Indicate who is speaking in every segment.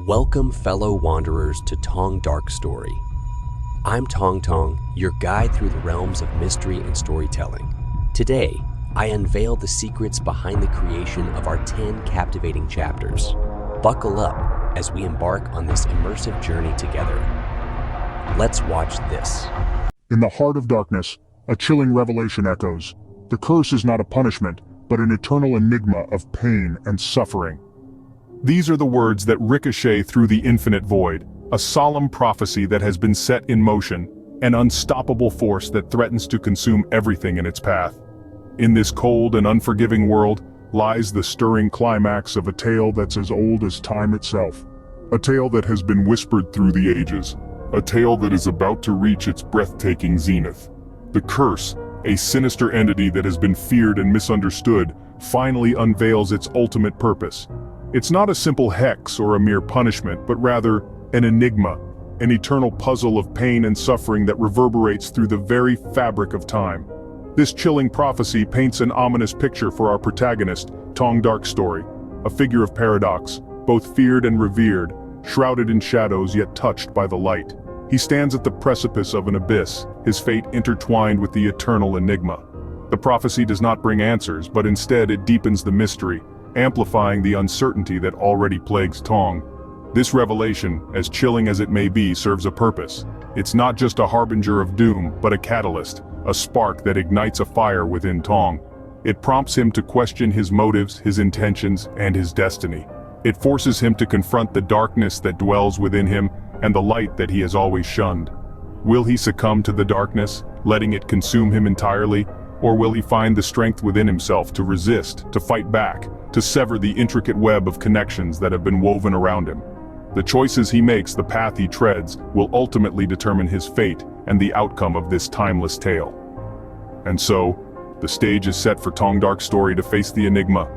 Speaker 1: Welcome, fellow wanderers, to Tong Dark Story. I'm Tong, your guide through the realms of mystery and storytelling. Today, I unveil the secrets behind the creation of our 10 captivating chapters. Buckle up as we embark on this immersive journey together. Let's watch this.
Speaker 2: In the heart of darkness, a chilling revelation echoes. The curse is not a punishment, but an eternal enigma of pain and suffering.
Speaker 3: These are the words that ricochet through the infinite void, a solemn prophecy that has been set in motion, an unstoppable force that threatens to consume everything in its path. In this cold and unforgiving world lies the stirring climax of a tale that's as old as time itself. A tale that has been whispered through the ages. A tale that is about to reach its breathtaking zenith. The curse, a sinister entity that has been feared and misunderstood, finally unveils its ultimate purpose. It's not a simple hex or a mere punishment, but rather an enigma, an eternal puzzle of pain and suffering that reverberates through the very fabric of time. This chilling prophecy paints an ominous picture for our protagonist, Tong Dark Story, a figure of paradox, both feared and revered, shrouded in shadows yet touched by the light. He stands at the precipice of an abyss, his fate intertwined with the eternal enigma. The prophecy does not bring answers, but instead it deepens the mystery, amplifying the uncertainty that already plagues Tong. This revelation, as chilling as it may be, serves a purpose. It's not just a harbinger of doom, but a catalyst, a spark that ignites a fire within Tong. It prompts him to question his motives, his intentions, and his destiny. It forces him to confront the darkness that dwells within him and the light that he has always shunned. Will he succumb to the darkness, letting it consume him entirely? Or will he find the strength within himself to resist, to fight back, to sever the intricate web of connections that have been woven around him? The choices he makes, the path he treads, will ultimately determine his fate and the outcome of this timeless tale. And so, the stage is set for Tong Dark Story to face the enigma.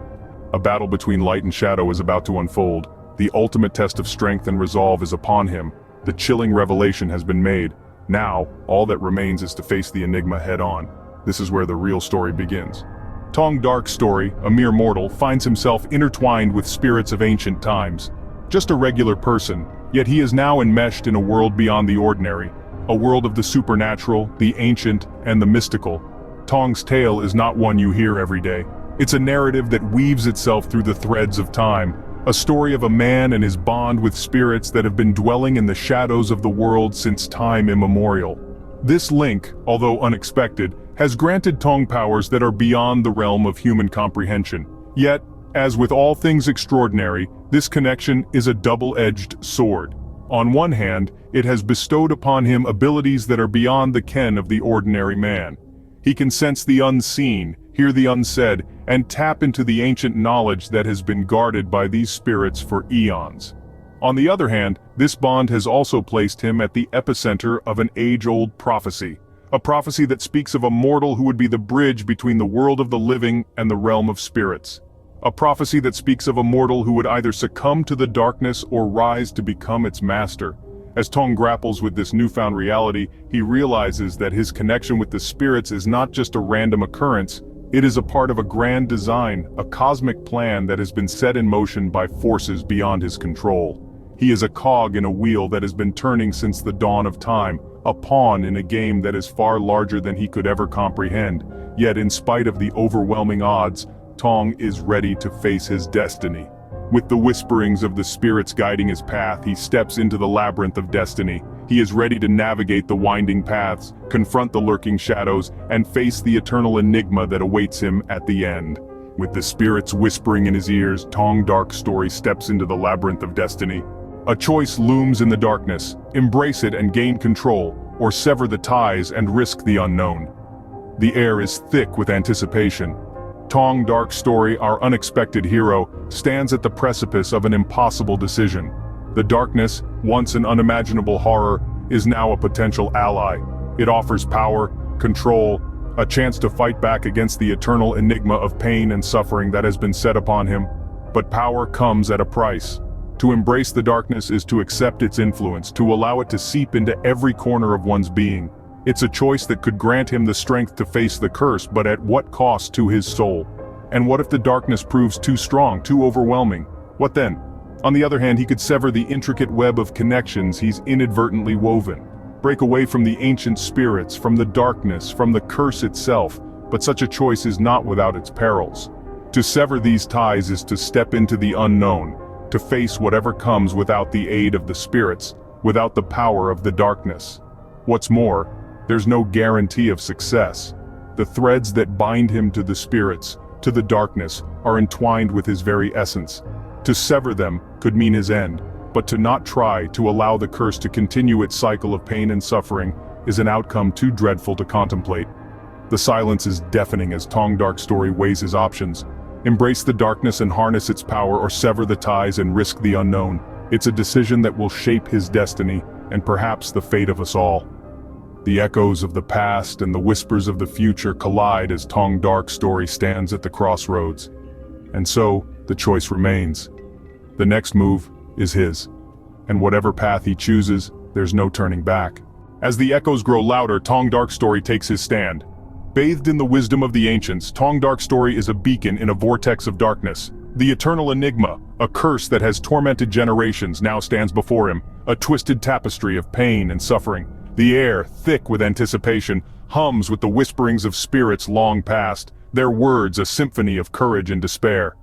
Speaker 3: A battle between light and shadow is about to unfold. The ultimate test of strength and resolve is upon him. The chilling revelation has been made. Now, all that remains is to face the enigma head-on. This is where the real story begins. Tong Dark Story, a mere mortal, finds himself intertwined with spirits of ancient times. Just a regular person, yet he is now enmeshed in a world beyond the ordinary, a world of the supernatural, the ancient, and the mystical. Tong's tale is not one you hear every day. It's a narrative that weaves itself through the threads of time, a story of a man and his bond with spirits that have been dwelling in the shadows of the world since time immemorial. This link, although unexpected, has granted Tong powers that are beyond the realm of human comprehension. Yet, as with all things extraordinary, this connection is a double-edged sword. On one hand, it has bestowed upon him abilities that are beyond the ken of the ordinary man. He can sense the unseen, hear the unsaid, and tap into the ancient knowledge that has been guarded by these spirits for eons. On the other hand, this bond has also placed him at the epicenter of an age-old prophecy. A prophecy that speaks of a mortal who would be the bridge between the world of the living and the realm of spirits. A prophecy that speaks of a mortal who would either succumb to the darkness or rise to become its master. As Tong grapples with this newfound reality, he realizes that his connection with the spirits is not just a random occurrence, it is a part of a grand design, a cosmic plan that has been set in motion by forces beyond his control. He is a cog in a wheel that has been turning since the dawn of time, a pawn in a game that is far larger than he could ever comprehend. Yet in spite of the overwhelming odds, Tong is ready to face his destiny. With the whisperings of the spirits guiding his path, he steps into the labyrinth of destiny. He is ready to navigate the winding paths, confront the lurking shadows, and face the eternal enigma that awaits him at the end. With the spirits whispering in his ears, Tong Dark Story steps into the labyrinth of destiny. A choice looms in the darkness: embrace it and gain control, or sever the ties and risk the unknown. The air is thick with anticipation. Tong Dark Story, our unexpected hero, stands at the precipice of an impossible decision. The darkness, once an unimaginable horror, is now a potential ally. It offers power, control, a chance to fight back against the eternal enigma of pain and suffering that has been set upon him. But power comes at a price. To embrace the darkness is to accept its influence, to allow it to seep into every corner of one's being. It's a choice that could grant him the strength to face the curse, but at what cost to his soul? And what if the darkness proves too strong, too overwhelming? What then? On the other hand, he could sever the intricate web of connections he's inadvertently woven, break away from the ancient spirits, from the darkness, from the curse itself, but such a choice is not without its perils. To sever these ties is to step into the unknown, to face whatever comes without the aid of the spirits, without the power of the darkness. What's more, there's no guarantee of success. The threads that bind him to the spirits, to the darkness, are entwined with his very essence. To sever them could mean his end, but to not try to allow the curse to continue its cycle of pain and suffering is an outcome too dreadful to contemplate. The silence is deafening as Tong Dark Story weighs his options. Embrace the darkness and harness its power, or sever the ties and risk the unknown. It's a decision that will shape his destiny, and perhaps the fate of us all. The echoes of the past and the whispers of the future collide as Tong Dark Story stands at the crossroads. And so, the choice remains. The next move is his. And whatever path he chooses, there's no turning back. As the echoes grow louder, Tong Dark Story takes his stand. Bathed in the wisdom of the ancients, Tong Dark Story is a beacon in a vortex of darkness. The eternal enigma, a curse that has tormented generations, now stands before him, a twisted tapestry of pain and suffering. The air, thick with anticipation, hums with the whisperings of spirits long past, their words a symphony of courage and despair.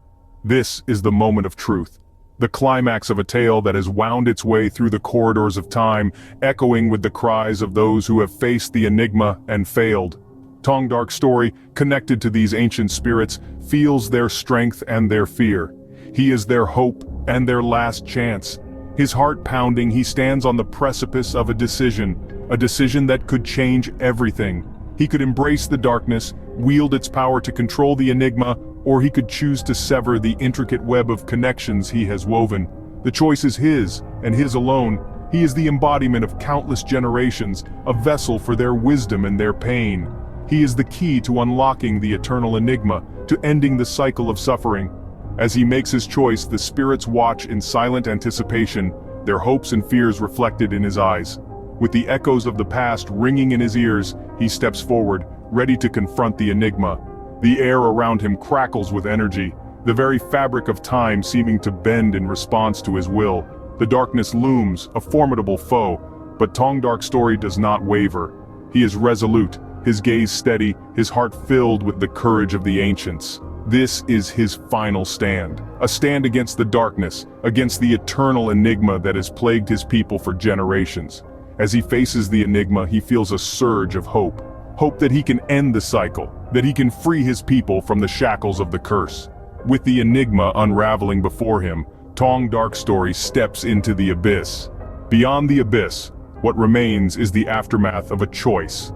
Speaker 3: This is the moment of truth, the climax of a tale that has wound its way through the corridors of time, echoing with the cries of those who have faced the enigma and failed. Tong Dark Story, connected to these ancient spirits, feels their strength and their fear. He is their hope and their last chance. His heart pounding, he stands on the precipice of a decision that could change everything. He could embrace the darkness, wield its power to control the enigma, or he could choose to sever the intricate web of connections he has woven. The choice is his, and his alone. He is the embodiment of countless generations, a vessel for their wisdom and their pain. He is the key to unlocking the eternal enigma, to ending the cycle of suffering. As he makes his choice, the spirits watch in silent anticipation, their hopes and fears reflected in his eyes. With the echoes of the past ringing in his ears, he steps forward, ready to confront the enigma. The air around him crackles with energy, the very fabric of time seeming to bend in response to his will. The darkness looms, a formidable foe, but Tong Dark Story does not waver. He is resolute, his gaze steady, his heart filled with the courage of the ancients. This is his final stand, a stand against the darkness, against the eternal enigma that has plagued his people for generations. As he faces the enigma, he feels a surge of hope. Hope that he can end the cycle, that he can free his people from the shackles of the curse. With the enigma unraveling before him, Tong Dark Story steps into the abyss. Beyond the abyss, what remains is the aftermath of a choice.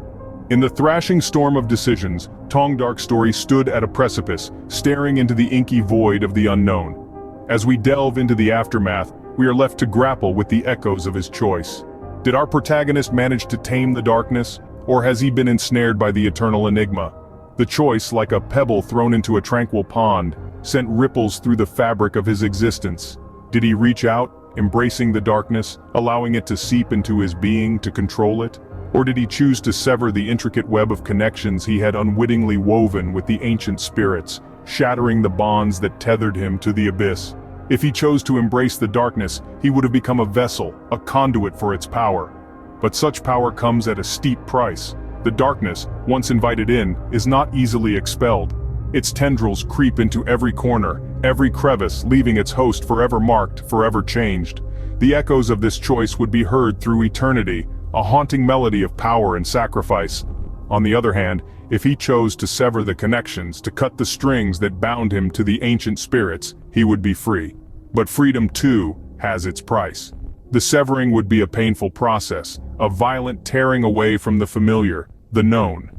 Speaker 3: In the thrashing storm of decisions, Tong Dark Story stood at a precipice, staring into the inky void of the unknown. As we delve into the aftermath, we are left to grapple with the echoes of his choice. Did our protagonist manage to tame the darkness, or has he been ensnared by the eternal enigma? The choice, like a pebble thrown into a tranquil pond, sent ripples through the fabric of his existence. Did he reach out, embracing the darkness, allowing it to seep into his being, to control it? Or did he choose to sever the intricate web of connections he had unwittingly woven with the ancient spirits, shattering the bonds that tethered him to the abyss? If he chose to embrace the darkness, he would have become a vessel, a conduit for its power. But such power comes at a steep price. The darkness, once invited in, is not easily expelled. Its tendrils creep into every corner, every crevice, leaving its host forever marked, forever changed. The echoes of this choice would be heard through eternity, a haunting melody of power and sacrifice. On the other hand, if he chose to sever the connections, to cut the strings that bound him to the ancient spirits, he would be free. But freedom, too, has its price. The severing would be a painful process, a violent tearing away from the familiar, the known.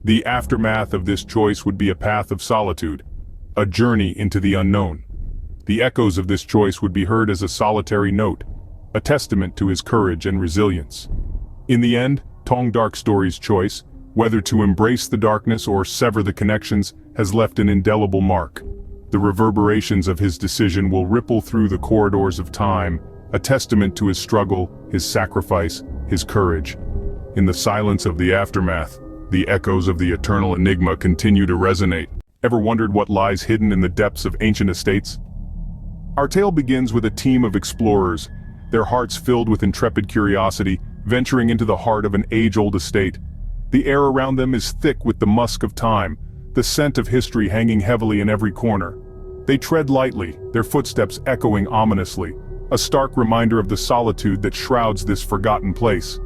Speaker 3: The aftermath of this choice would be a path of solitude, a journey into the unknown. The echoes of this choice would be heard as a solitary note, a testament to his courage and resilience. In the end, Tong Dark Story's choice, whether to embrace the darkness or sever the connections, has left an indelible mark. The reverberations of his decision will ripple through the corridors of time, a testament to his struggle, his sacrifice, his courage. In the silence of the aftermath, the echoes of the eternal enigma continue to resonate. Ever wondered what lies hidden in the depths of ancient estates? Our tale begins with a team of explorers, their hearts filled with intrepid curiosity, venturing into the heart of an age-old estate. The air around them is thick with the musk of time, the scent of history hanging heavily in every corner. They tread lightly, their footsteps echoing ominously, a stark reminder of the solitude that shrouds this forgotten place.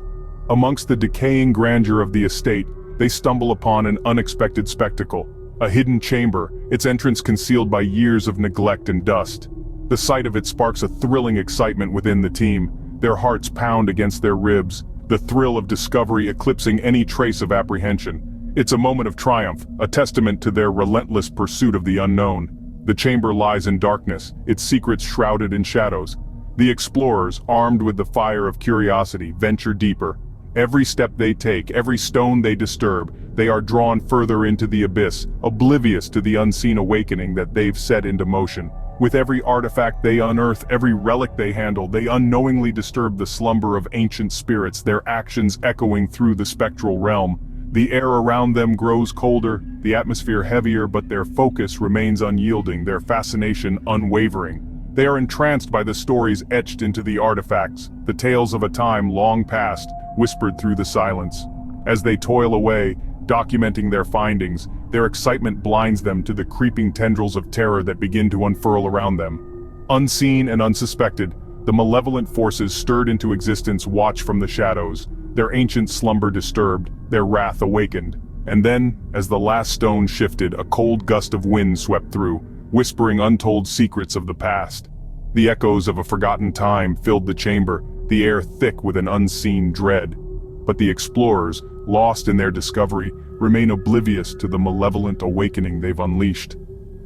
Speaker 3: Amongst the decaying grandeur of the estate, they stumble upon an unexpected spectacle, a hidden chamber, its entrance concealed by years of neglect and dust. The sight of it sparks a thrilling excitement within the team, their hearts pound against their ribs, the thrill of discovery eclipsing any trace of apprehension. It's a moment of triumph, a testament to their relentless pursuit of the unknown. The chamber lies in darkness, its secrets shrouded in shadows. The explorers, armed with the fire of curiosity, venture deeper. Every step they take, every stone they disturb, they are drawn further into the abyss, oblivious to the unseen awakening that they've set into motion. With every artifact they unearth, every relic they handle, they unknowingly disturb the slumber of ancient spirits, their actions echoing through the spectral realm. The air around them grows colder, the atmosphere heavier, but their focus remains unyielding, their fascination unwavering. They are entranced by the stories etched into the artifacts, the tales of a time long past, whispered through the silence. As they toil away, documenting their findings, their excitement blinds them to the creeping tendrils of terror that begin to unfurl around them. Unseen and unsuspected, the malevolent forces stirred into existence watch from the shadows, their ancient slumber disturbed, their wrath awakened. And then, as the last stone shifted, a cold gust of wind swept through, whispering untold secrets of the past. The echoes of a forgotten time filled the chamber, the air thick with an unseen dread. But the explorers, lost in their discovery, remain oblivious to the malevolent awakening they've unleashed.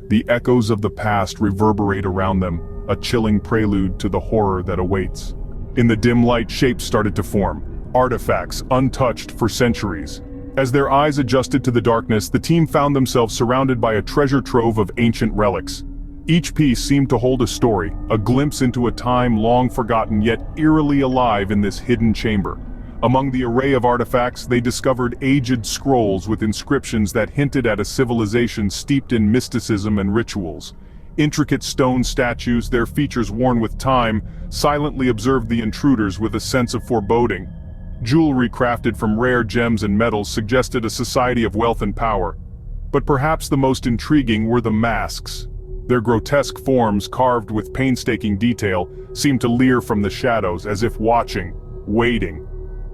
Speaker 3: The echoes of the past reverberate around them, a chilling prelude to the horror that awaits. In the dim light, shapes started to form, artifacts untouched for centuries. As their eyes adjusted to the darkness, the team found themselves surrounded by a treasure trove of ancient relics. Each piece seemed to hold a story, a glimpse into a time long forgotten yet eerily alive in this hidden chamber. Among the array of artifacts, they discovered aged scrolls with inscriptions that hinted at a civilization steeped in mysticism and rituals. Intricate stone statues, their features worn with time, silently observed the intruders with a sense of foreboding. Jewelry crafted from rare gems and metals suggested a society of wealth and power. But perhaps the most intriguing were the masks. Their grotesque forms, carved with painstaking detail, seemed to leer from the shadows as if watching, waiting.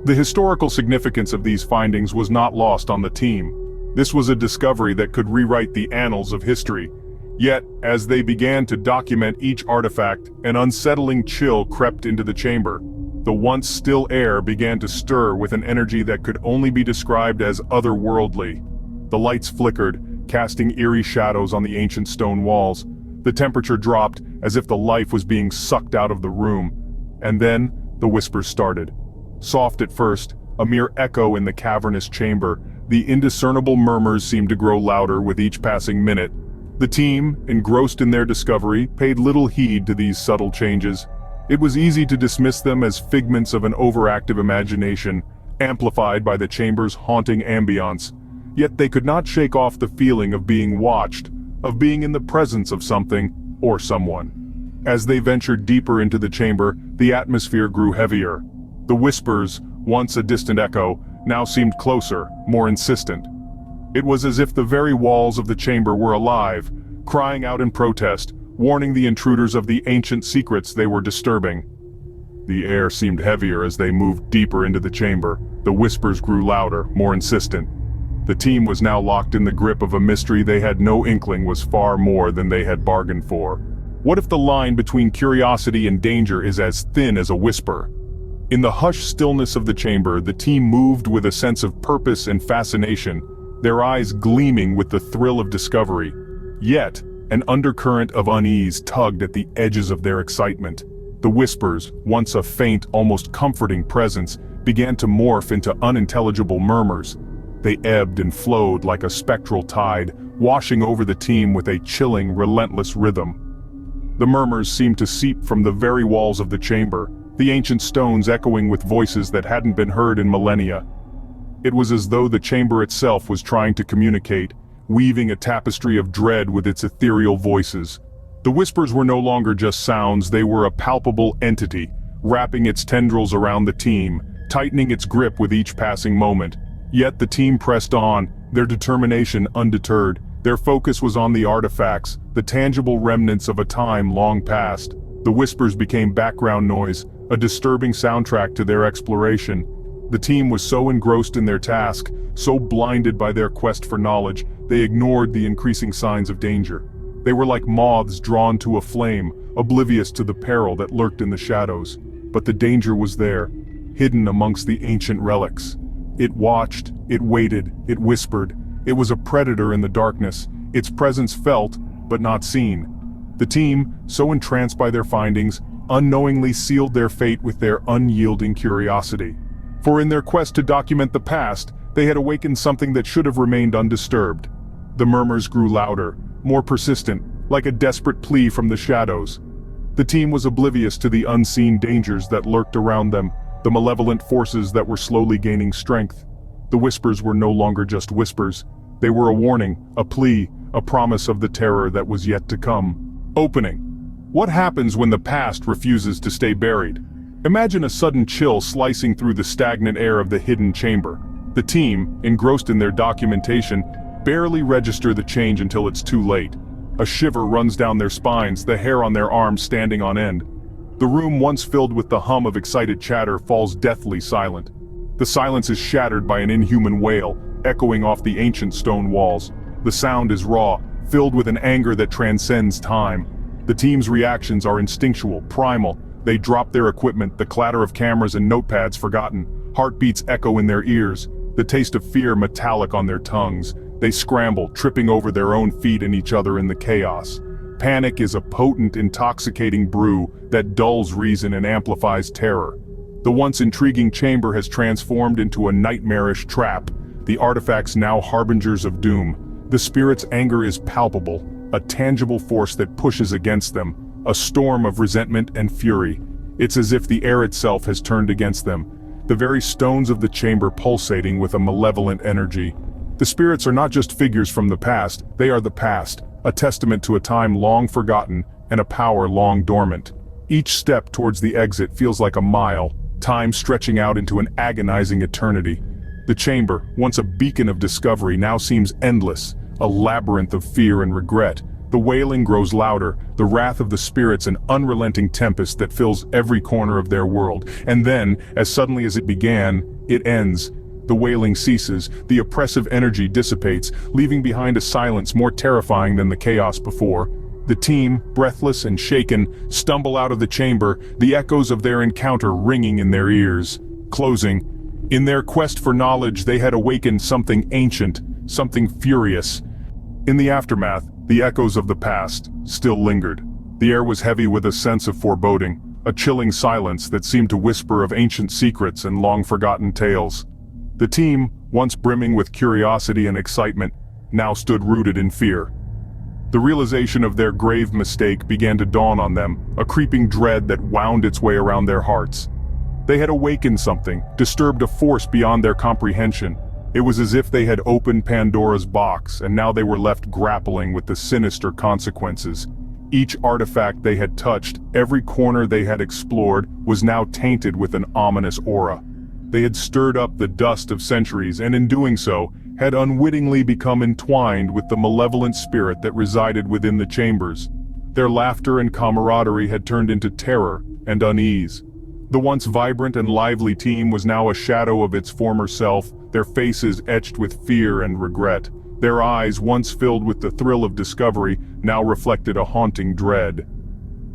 Speaker 3: The historical significance of these findings was not lost on the team. This was a discovery that could rewrite the annals of history. Yet, as they began to document each artifact, an unsettling chill crept into the chamber. The once still air began to stir with an energy that could only be described as otherworldly. The lights flickered, casting eerie shadows on the ancient stone walls. The temperature dropped, as if the life was being sucked out of the room. And then, the whispers started. Soft at first, a mere echo in the cavernous chamber, the indiscernible murmurs seemed to grow louder with each passing minute. The team, engrossed in their discovery, paid little heed to these subtle changes. It was easy to dismiss them as figments of an overactive imagination, amplified by the chamber's haunting ambience. Yet they could not shake off the feeling of being watched, of being in the presence of something or someone. As they ventured deeper into the chamber, the atmosphere grew heavier. The whispers, once a distant echo, now seemed closer, more insistent. It was as if the very walls of the chamber were alive, crying out in protest, warning the intruders of the ancient secrets they were disturbing. The air seemed heavier as they moved deeper into the chamber. The whispers grew louder, more insistent. The team was now locked in the grip of a mystery they had no inkling was far more than they had bargained for. What if the line between curiosity and danger is as thin as a whisper? In the hushed stillness of the chamber, the team moved with a sense of purpose and fascination, their eyes gleaming with the thrill of discovery. Yet, an undercurrent of unease tugged at the edges of their excitement. The whispers, once a faint, almost comforting presence, began to morph into unintelligible murmurs. They ebbed and flowed like a spectral tide, washing over the team with a chilling, relentless rhythm. The murmurs seemed to seep from the very walls of the chamber, the ancient stones echoing with voices that hadn't been heard in millennia. It was as though the chamber itself was trying to communicate, weaving a tapestry of dread with its ethereal voices. The whispers were no longer just sounds, they were a palpable entity, wrapping its tendrils around the team, tightening its grip with each passing moment. Yet the team pressed on, their determination undeterred. Their focus was on the artifacts, the tangible remnants of a time long past. The whispers became background noise, a disturbing soundtrack to their exploration. The team was so engrossed in their task, so blinded by their quest for knowledge, they ignored the increasing signs of danger. They were like moths drawn to a flame, oblivious to the peril that lurked in the shadows. But the danger was there, hidden amongst the ancient relics. It watched, it waited, it whispered. It was a predator in the darkness, its presence felt, but not seen. The team, so entranced by their findings, unknowingly sealed their fate with their unyielding curiosity. For in their quest to document the past, they had awakened something that should have remained undisturbed. The murmurs grew louder, more persistent, like a desperate plea from the shadows. The team was oblivious to the unseen dangers that lurked around them, the malevolent forces that were slowly gaining strength. The whispers were no longer just whispers. They were a warning, a plea, a promise of the terror that was yet to come. Opening. What happens when the past refuses to stay buried? Imagine a sudden chill slicing through the stagnant air of the hidden chamber. The team, engrossed in their documentation, barely register the change until it's too late. A shiver runs down their spines, the hair on their arms standing on end. The room once filled with the hum of excited chatter falls deathly silent. The silence is shattered by an inhuman wail, echoing off the ancient stone walls. The sound is raw, filled with an anger that transcends time. The team's reactions are instinctual, primal. They drop their equipment, the clatter of cameras and notepads forgotten. Heartbeats echo in their ears, the taste of fear metallic on their tongues. They scramble, tripping over their own feet and each other in the chaos. Panic is a potent, intoxicating brew that dulls reason and amplifies terror. The once intriguing chamber has transformed into a nightmarish trap, the artifacts now harbingers of doom. The spirit's anger is palpable, a tangible force that pushes against them, a storm of resentment and fury. It's as if the air itself has turned against them, the very stones of the chamber pulsating with a malevolent energy. The spirits are not just figures from the past, they are the past, a testament to a time long forgotten and a power long dormant. Each step towards the exit feels like a mile, time stretching out into an agonizing eternity. The chamber, once a beacon of discovery, now seems endless, a labyrinth of fear and regret. The wailing grows louder, the wrath of the spirits an unrelenting tempest that fills every corner of their world. And then, as suddenly as it began, it ends. The wailing ceases, the oppressive energy dissipates, leaving behind a silence more terrifying than the chaos before. The team, breathless and shaken, stumble out of the chamber, the echoes of their encounter ringing in their ears. Closing. In their quest for knowledge, they had awakened something ancient, something furious. In the aftermath, the echoes of the past still lingered. The air was heavy with a sense of foreboding, a chilling silence that seemed to whisper of ancient secrets and long-forgotten tales. The team, once brimming with curiosity and excitement, now stood rooted in fear. The realization of their grave mistake began to dawn on them, a creeping dread that wound its way around their hearts. They had awakened something, disturbed a force beyond their comprehension. It was as if they had opened Pandora's box, and now they were left grappling with the sinister consequences. Each artifact they had touched, every corner they had explored, was now tainted with an ominous aura. They had stirred up the dust of centuries, and in doing so, had unwittingly become entwined with the malevolent spirit that resided within the chambers. Their laughter and camaraderie had turned into terror and unease. The once vibrant and lively team was now a shadow of its former self, their faces etched with fear and regret. Their eyes, once filled with the thrill of discovery, now reflected a haunting dread.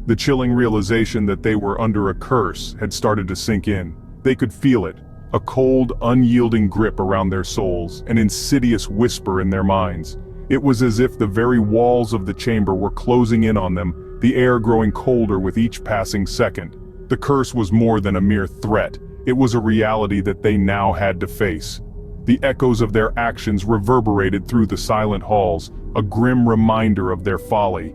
Speaker 3: The chilling realization that they were under a curse had started to sink in. They could feel it, a cold, unyielding grip around their souls, an insidious whisper in their minds. It was as if the very walls of the chamber were closing in on them, the air growing colder with each passing second. The curse was more than a mere threat. It was a reality that they now had to face. The echoes of their actions reverberated through the silent halls, a grim reminder of their folly.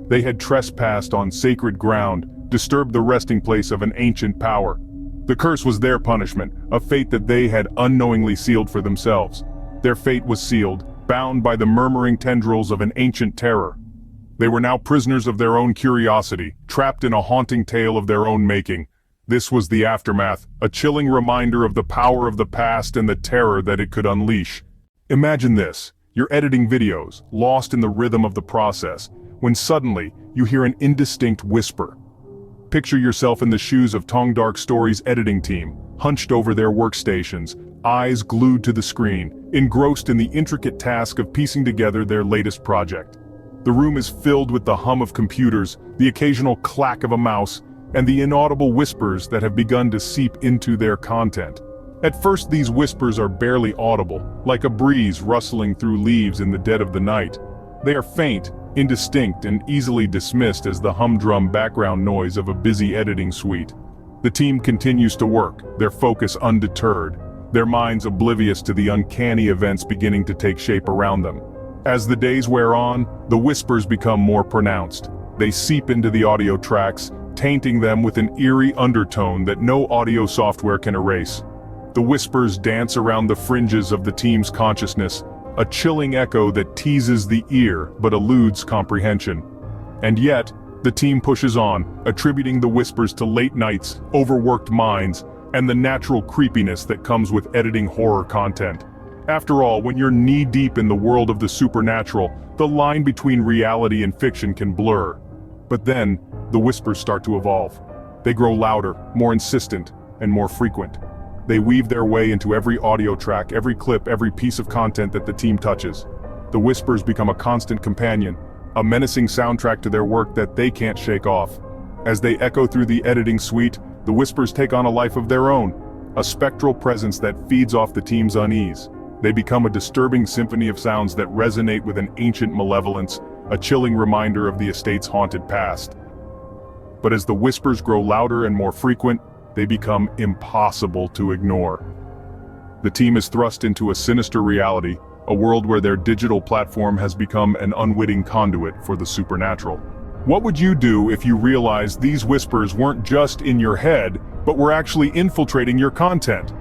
Speaker 3: They had trespassed on sacred ground, disturbed the resting place of an ancient power. The curse was their punishment, a fate that they had unknowingly sealed for themselves. Their fate was sealed, bound by the murmuring tendrils of an ancient terror. They were now prisoners of their own curiosity, trapped in a haunting tale of their own making. This was the aftermath, a chilling reminder of the power of the past and the terror that it could unleash. Imagine this, you're editing videos, lost in the rhythm of the process, when suddenly, you hear an indistinct whisper. Picture yourself in the shoes of Tong Dark Story's editing team, hunched over their workstations, eyes glued to the screen, engrossed in the intricate task of piecing together their latest project. The room is filled with the hum of computers, the occasional clack of a mouse, and the inaudible whispers that have begun to seep into their content. At first, these whispers are barely audible, like a breeze rustling through leaves in the dead of the night. They are faint, indistinct, and easily dismissed as the humdrum background noise of a busy editing suite. The team continues to work, their focus undeterred, their minds oblivious to the uncanny events beginning to take shape around them. As the days wear on, the whispers become more pronounced. They seep into the audio tracks, tainting them with an eerie undertone that no audio software can erase. The whispers dance around the fringes of the team's consciousness, a chilling echo that teases the ear but eludes comprehension. And yet, the team pushes on, attributing the whispers to late nights, overworked minds, and the natural creepiness that comes with editing horror content. After all, when you're knee-deep in the world of the supernatural, the line between reality and fiction can blur. But then, the whispers start to evolve. They grow louder, more insistent, and more frequent. They weave their way into every audio track, every clip, every piece of content that the team touches. The whispers become a constant companion, a menacing soundtrack to their work that they can't shake off. As they echo through the editing suite, the whispers take on a life of their own, a spectral presence that feeds off the team's unease. They become a disturbing symphony of sounds that resonate with an ancient malevolence, a chilling reminder of the estate's haunted past. But as the whispers grow louder and more frequent, they become impossible to ignore. The team is thrust into a sinister reality, a world where their digital platform has become an unwitting conduit for the supernatural. What would you do if you realized these whispers weren't just in your head, but were actually infiltrating your content?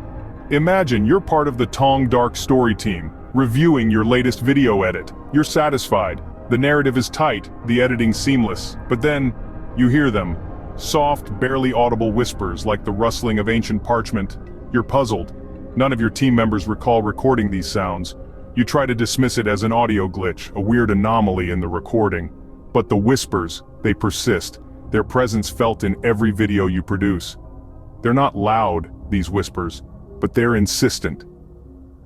Speaker 3: Imagine you're part of the Tong Dark Story team, reviewing your latest video edit. You're satisfied, the narrative is tight, the editing seamless, but then, you hear them. Soft, barely audible whispers like the rustling of ancient parchment. You're puzzled. None of your team members recall recording these sounds. You try to dismiss it as an audio glitch, a weird anomaly in the recording. But the whispers, they persist, their presence felt in every video you produce. They're not loud, these whispers, but they're insistent.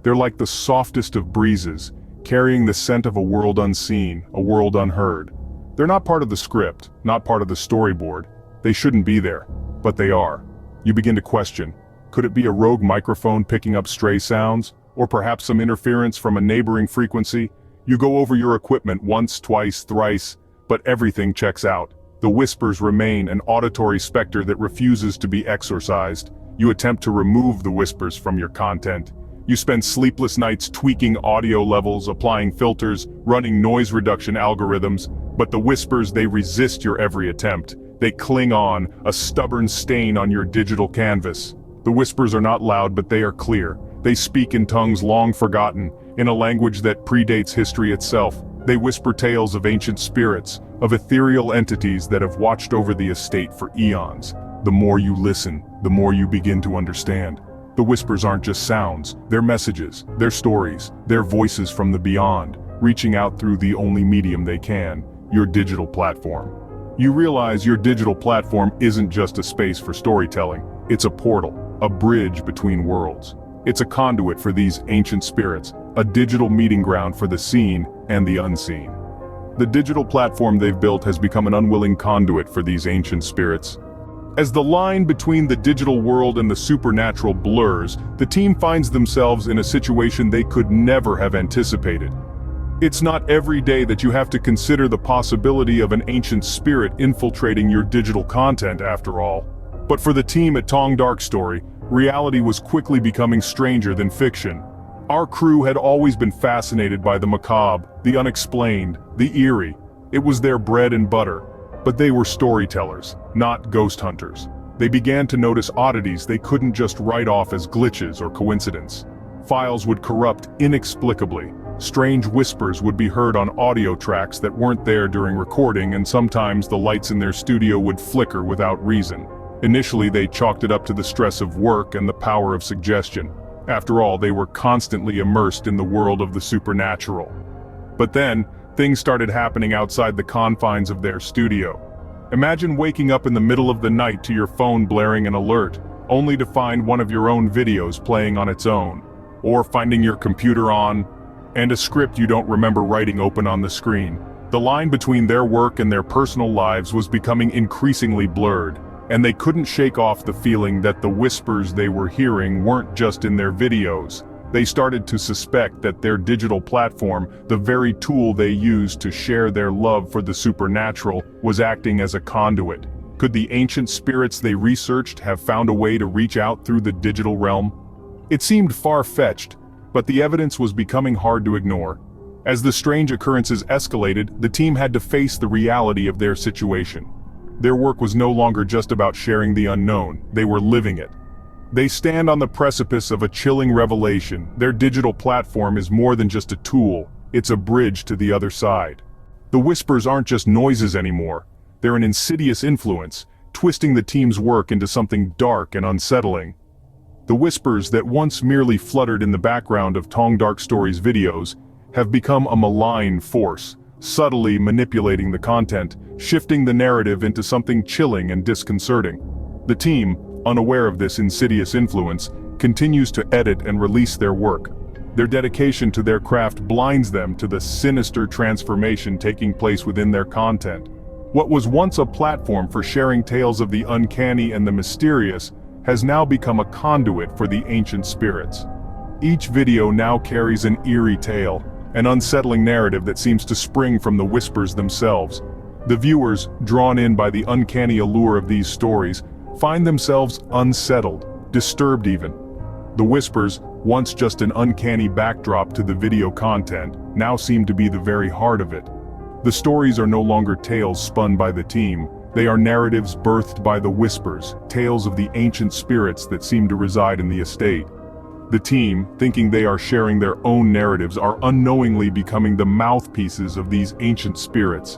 Speaker 3: They're like the softest of breezes, carrying the scent of a world unseen, a world unheard. They're not part of the script, not part of the storyboard. They shouldn't be there, but they are. You begin to question, could it be a rogue microphone picking up stray sounds? Or perhaps some interference from a neighboring frequency? You go over your equipment once, twice, thrice, but everything checks out. The whispers remain an auditory specter that refuses to be exorcised. You attempt to remove the whispers from your content. You spend sleepless nights tweaking audio levels, applying filters, running noise reduction algorithms, but the whispers, they resist your every attempt. They cling on, a stubborn stain on your digital canvas. The whispers are not loud, but they are clear. They speak in tongues long forgotten, in a language that predates history itself. They whisper tales of ancient spirits, of ethereal entities that have watched over the estate for eons. The more you listen, the more you begin to understand. The whispers aren't just sounds, they're messages, they're stories, they're voices from the beyond, reaching out through the only medium they can, your digital platform. You realize your digital platform isn't just a space for storytelling, it's a portal, a bridge between worlds. It's a conduit for these ancient spirits, a digital meeting ground for the seen and the unseen. The digital platform they've built has become an unwilling conduit for these ancient spirits. As the line between the digital world and the supernatural blurs, the team finds themselves in a situation they could never have anticipated. It's not every day that you have to consider the possibility of an ancient spirit infiltrating your digital content after all. But for the team at Tong Dark Story, reality was quickly becoming stranger than fiction. Our crew had always been fascinated by the macabre, the unexplained, the eerie. It was their bread and butter. But they were storytellers, not ghost hunters. They began to notice oddities they couldn't just write off as glitches or coincidence. Files would corrupt inexplicably. Strange whispers would be heard on audio tracks that weren't there during recording, and sometimes the lights in their studio would flicker without reason. Initially, they chalked it up to the stress of work and the power of suggestion. After all, they were constantly immersed in the world of the supernatural. But then, things started happening outside the confines of their studio. Imagine waking up in the middle of the night to your phone blaring an alert, only to find one of your own videos playing on its own, or finding your computer on, and a script you don't remember writing open on the screen. The line between their work and their personal lives was becoming increasingly blurred, and they couldn't shake off the feeling that the whispers they were hearing weren't just in their videos. They started to suspect that their digital platform, the very tool they used to share their love for the supernatural, was acting as a conduit. Could the ancient spirits they researched have found a way to reach out through the digital realm? It seemed far-fetched, but the evidence was becoming hard to ignore. As the strange occurrences escalated, the team had to face the reality of their situation. Their work was no longer just about sharing the unknown, they were living it. They stand on the precipice of a chilling revelation. Their digital platform is more than just a tool, it's a bridge to the other side. The whispers aren't just noises anymore, they're an insidious influence, twisting the team's work into something dark and unsettling. The whispers that once merely fluttered in the background of Tong Dark Story's videos have become a malign force, subtly manipulating the content, shifting the narrative into something chilling and disconcerting. The team, unaware of this insidious influence, continues to edit and release their work. Their dedication to their craft blinds them to the sinister transformation taking place within their content. What was once a platform for sharing tales of the uncanny and the mysterious has now become a conduit for the ancient spirits. Each video now carries an eerie tale, an unsettling narrative that seems to spring from the whispers themselves. The viewers, drawn in by the uncanny allure of these stories, find themselves unsettled, disturbed even. The whispers, once just an uncanny backdrop to the video content, now seem to be the very heart of it. The stories are no longer tales spun by the team, they are narratives birthed by the whispers, tales of the ancient spirits that seem to reside in the estate. The team, thinking they are sharing their own narratives, are unknowingly becoming the mouthpieces of these ancient spirits.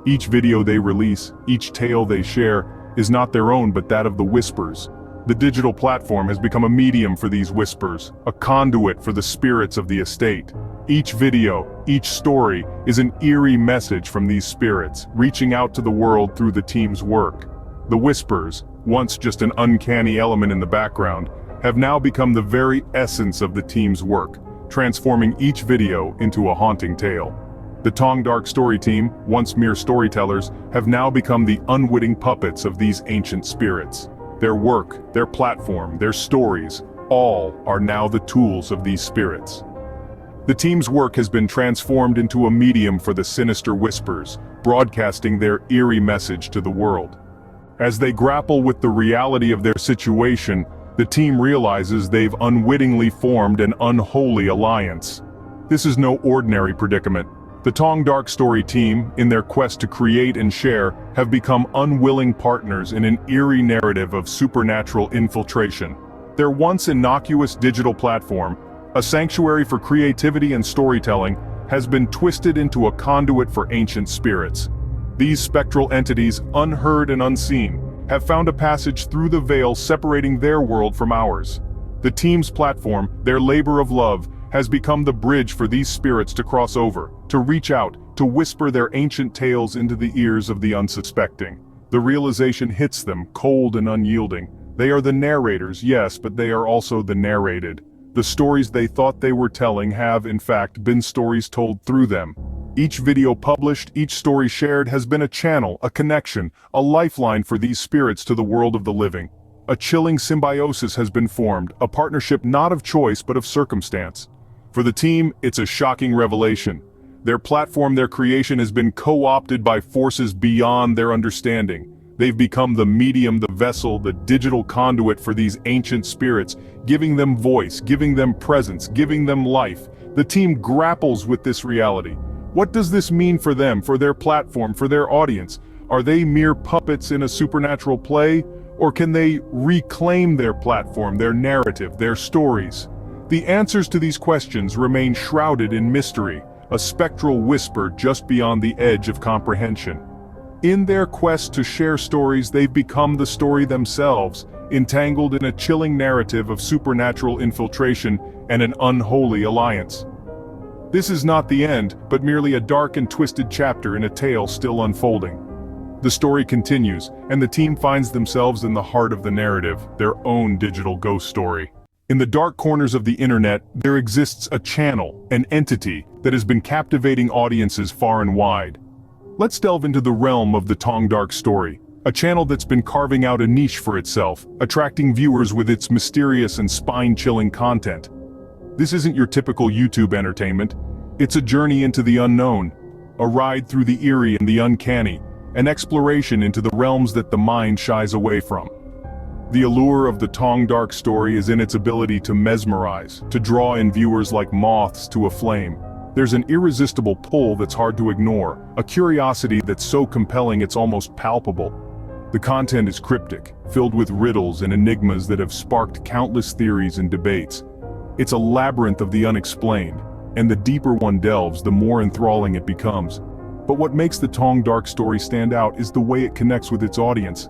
Speaker 3: Each video they release, each tale they share, is not their own but that of the whispers. The digital platform has become a medium for these whispers, a conduit for the spirits of the estate. Each video, each story, is an eerie message from these spirits, reaching out to the world through the team's work. The whispers, once just an uncanny element in the background, have now become the very essence of the team's work, transforming each video into a haunting tale. The Tong Dark Story team, once mere storytellers, have now become the unwitting puppets of these ancient spirits. Their work, their platform, their stories, all are now the tools of these spirits. The team's work has been transformed into a medium for the sinister whispers, broadcasting their eerie message to the world. As they grapple with the reality of their situation, the team realizes they've unwittingly formed an unholy alliance. This is no ordinary predicament. The Tong Dark Story team, in their quest to create and share, have become unwilling partners in an eerie narrative of supernatural infiltration. Their once innocuous digital platform, a sanctuary for creativity and storytelling, has been twisted into a conduit for ancient spirits. These spectral entities, unheard and unseen, have found a passage through the veil separating their world from ours. The team's platform, their labor of love, has become the bridge for these spirits to cross over, to reach out, to whisper their ancient tales into the ears of the unsuspecting. The realization hits them, cold and unyielding. They are the narrators, yes, but they are also the narrated. The stories they thought they were telling have, in fact, been stories told through them. Each video published, each story shared has been a channel, a connection, a lifeline for these spirits to the world of the living. A chilling symbiosis has been formed, a partnership not of choice but of circumstance. For the team, it's a shocking revelation. Their platform, their creation has been co-opted by forces beyond their understanding. They've become the medium, the vessel, the digital conduit for these ancient spirits, giving them voice, giving them presence, giving them life. The team grapples with this reality. What does this mean for them, for their platform, for their audience? Are they mere puppets in a supernatural play? Or can they reclaim their platform, their narrative, their stories? The answers to these questions remain shrouded in mystery, a spectral whisper just beyond the edge of comprehension. In their quest to share stories, they've become the story themselves, entangled in a chilling narrative of supernatural infiltration and an unholy alliance. This is not the end, but merely a dark and twisted chapter in a tale still unfolding. The story continues, and the team finds themselves in the heart of the narrative, their own digital ghost story. In the dark corners of the internet, there exists a channel, an entity, that has been captivating audiences far and wide. Let's delve into the realm of the Tong Dark Story, a channel that's been carving out a niche for itself, attracting viewers with its mysterious and spine-chilling content. This isn't your typical YouTube entertainment. It's a journey into the unknown, a ride through the eerie and the uncanny, an exploration into the realms that the mind shies away from. The allure of the Tong Dark Story is in its ability to mesmerize, to draw in viewers like moths to a flame. There's an irresistible pull that's hard to ignore, a curiosity that's so compelling it's almost palpable. The content is cryptic, filled with riddles and enigmas that have sparked countless theories and debates. It's a labyrinth of the unexplained, and the deeper one delves, the more enthralling it becomes. But what makes the Tong Dark Story stand out is the way it connects with its audience.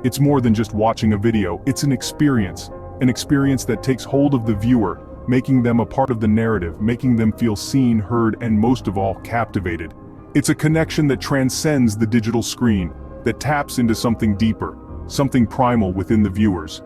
Speaker 3: It's more than just watching a video, it's an experience that takes hold of the viewer, making them a part of the narrative, making them feel seen, heard, and most of all, captivated. It's a connection that transcends the digital screen, that taps into something deeper, something primal within the viewers.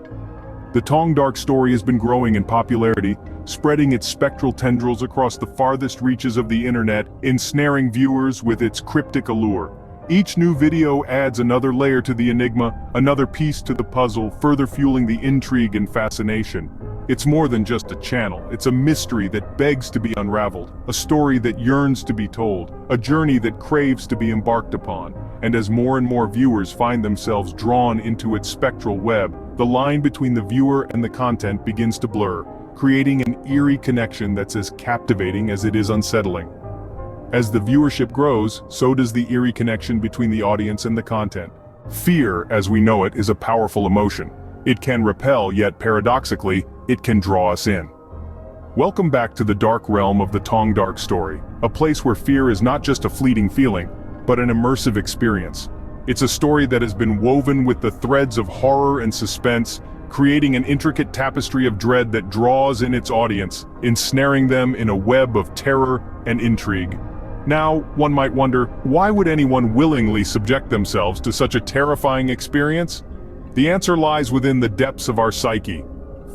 Speaker 3: The Tong Dark Story has been growing in popularity, spreading its spectral tendrils across the farthest reaches of the internet, ensnaring viewers with its cryptic allure. Each new video adds another layer to the enigma, another piece to the puzzle, further fueling the intrigue and fascination. It's more than just a channel, it's a mystery that begs to be unraveled, a story that yearns to be told, a journey that craves to be embarked upon. And as more and more viewers find themselves drawn into its spectral web, the line between the viewer and the content begins to blur, creating an eerie connection that's as captivating as it is unsettling. As the viewership grows, so does the eerie connection between the audience and the content. Fear, as we know it, is a powerful emotion. It can repel, yet paradoxically, it can draw us in. Welcome back to the dark realm of the Tong Dark Story, a place where fear is not just a fleeting feeling, but an immersive experience. It's a story that has been woven with the threads of horror and suspense, creating an intricate tapestry of dread that draws in its audience, ensnaring them in a web of terror and intrigue. Now, one might wonder, why would anyone willingly subject themselves to such a terrifying experience? The answer lies within the depths of our psyche.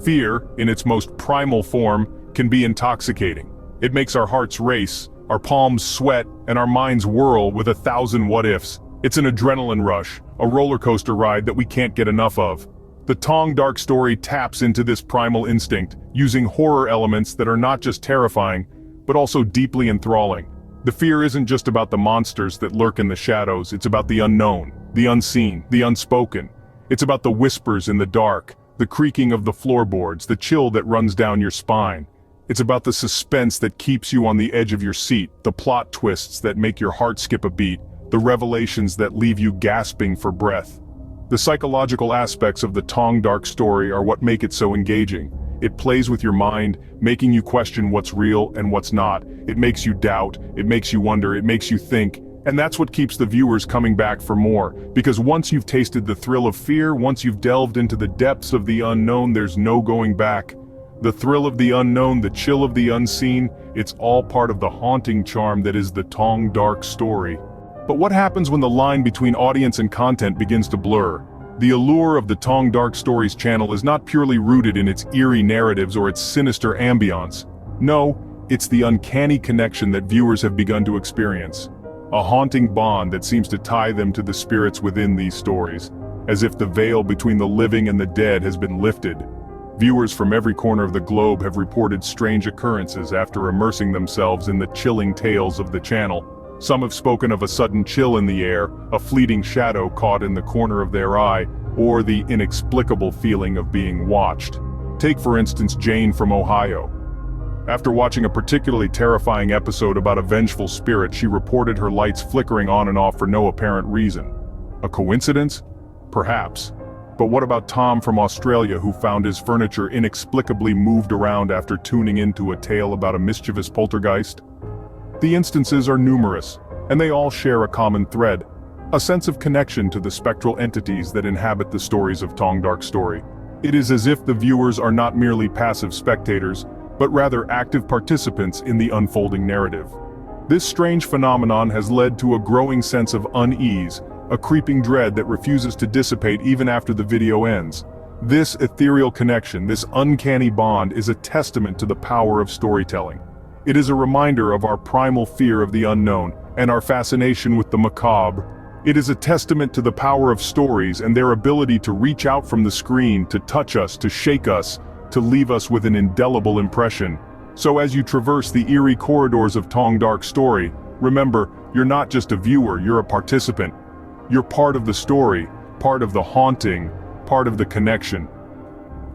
Speaker 3: Fear, in its most primal form, can be intoxicating. It makes our hearts race, our palms sweat, and our minds whirl with 1,000 what-ifs. It's an adrenaline rush, a roller coaster ride that we can't get enough of. The Tong Dark Story taps into this primal instinct, using horror elements that are not just terrifying, but also deeply enthralling. The fear isn't just about the monsters that lurk in the shadows, it's about the unknown, the unseen, the unspoken. It's about the whispers in the dark, the creaking of the floorboards, the chill that runs down your spine. It's about the suspense that keeps you on the edge of your seat, the plot twists that make your heart skip a beat, the revelations that leave you gasping for breath. The psychological aspects of the Tong Dark Story are what make it so engaging. It plays with your mind, making you question what's real and what's not. It makes you doubt, it makes you wonder, it makes you think. And that's what keeps the viewers coming back for more. Because once you've tasted the thrill of fear, once you've delved into the depths of the unknown, there's no going back. The thrill of the unknown, the chill of the unseen, it's all part of the haunting charm that is the Tong Dark Story. But what happens when the line between audience and content begins to blur? The allure of the Tong Dark Stories channel is not purely rooted in its eerie narratives or its sinister ambiance. No, it's the uncanny connection that viewers have begun to experience. A haunting bond that seems to tie them to the spirits within these stories, as if the veil between the living and the dead has been lifted. Viewers from every corner of the globe have reported strange occurrences after immersing themselves in the chilling tales of the channel. Some have spoken of a sudden chill in the air, a fleeting shadow caught in the corner of their eye, or the inexplicable feeling of being watched. Take for instance Jane from Ohio. After watching a particularly terrifying episode about a vengeful spirit, she reported her lights flickering on and off for no apparent reason. A coincidence? Perhaps. But what about Tom from Australia who found his furniture inexplicably moved around after tuning into a tale about a mischievous poltergeist? The instances are numerous, and they all share a common thread, a sense of connection to the spectral entities that inhabit the stories of Tong Dark Story. It is as if the viewers are not merely passive spectators, but rather active participants in the unfolding narrative. This strange phenomenon has led to a growing sense of unease, a creeping dread that refuses to dissipate even after the video ends. This ethereal connection, this uncanny bond, is a testament to the power of storytelling. It is a reminder of our primal fear of the unknown and our fascination with the macabre. It is a testament to the power of stories and their ability to reach out from the screen, to touch us, to shake us, to leave us with an indelible impression. So as you traverse the eerie corridors of Tong Dark Story, remember, you're not just a viewer, you're a participant. You're part of the story, part of the haunting, part of the connection.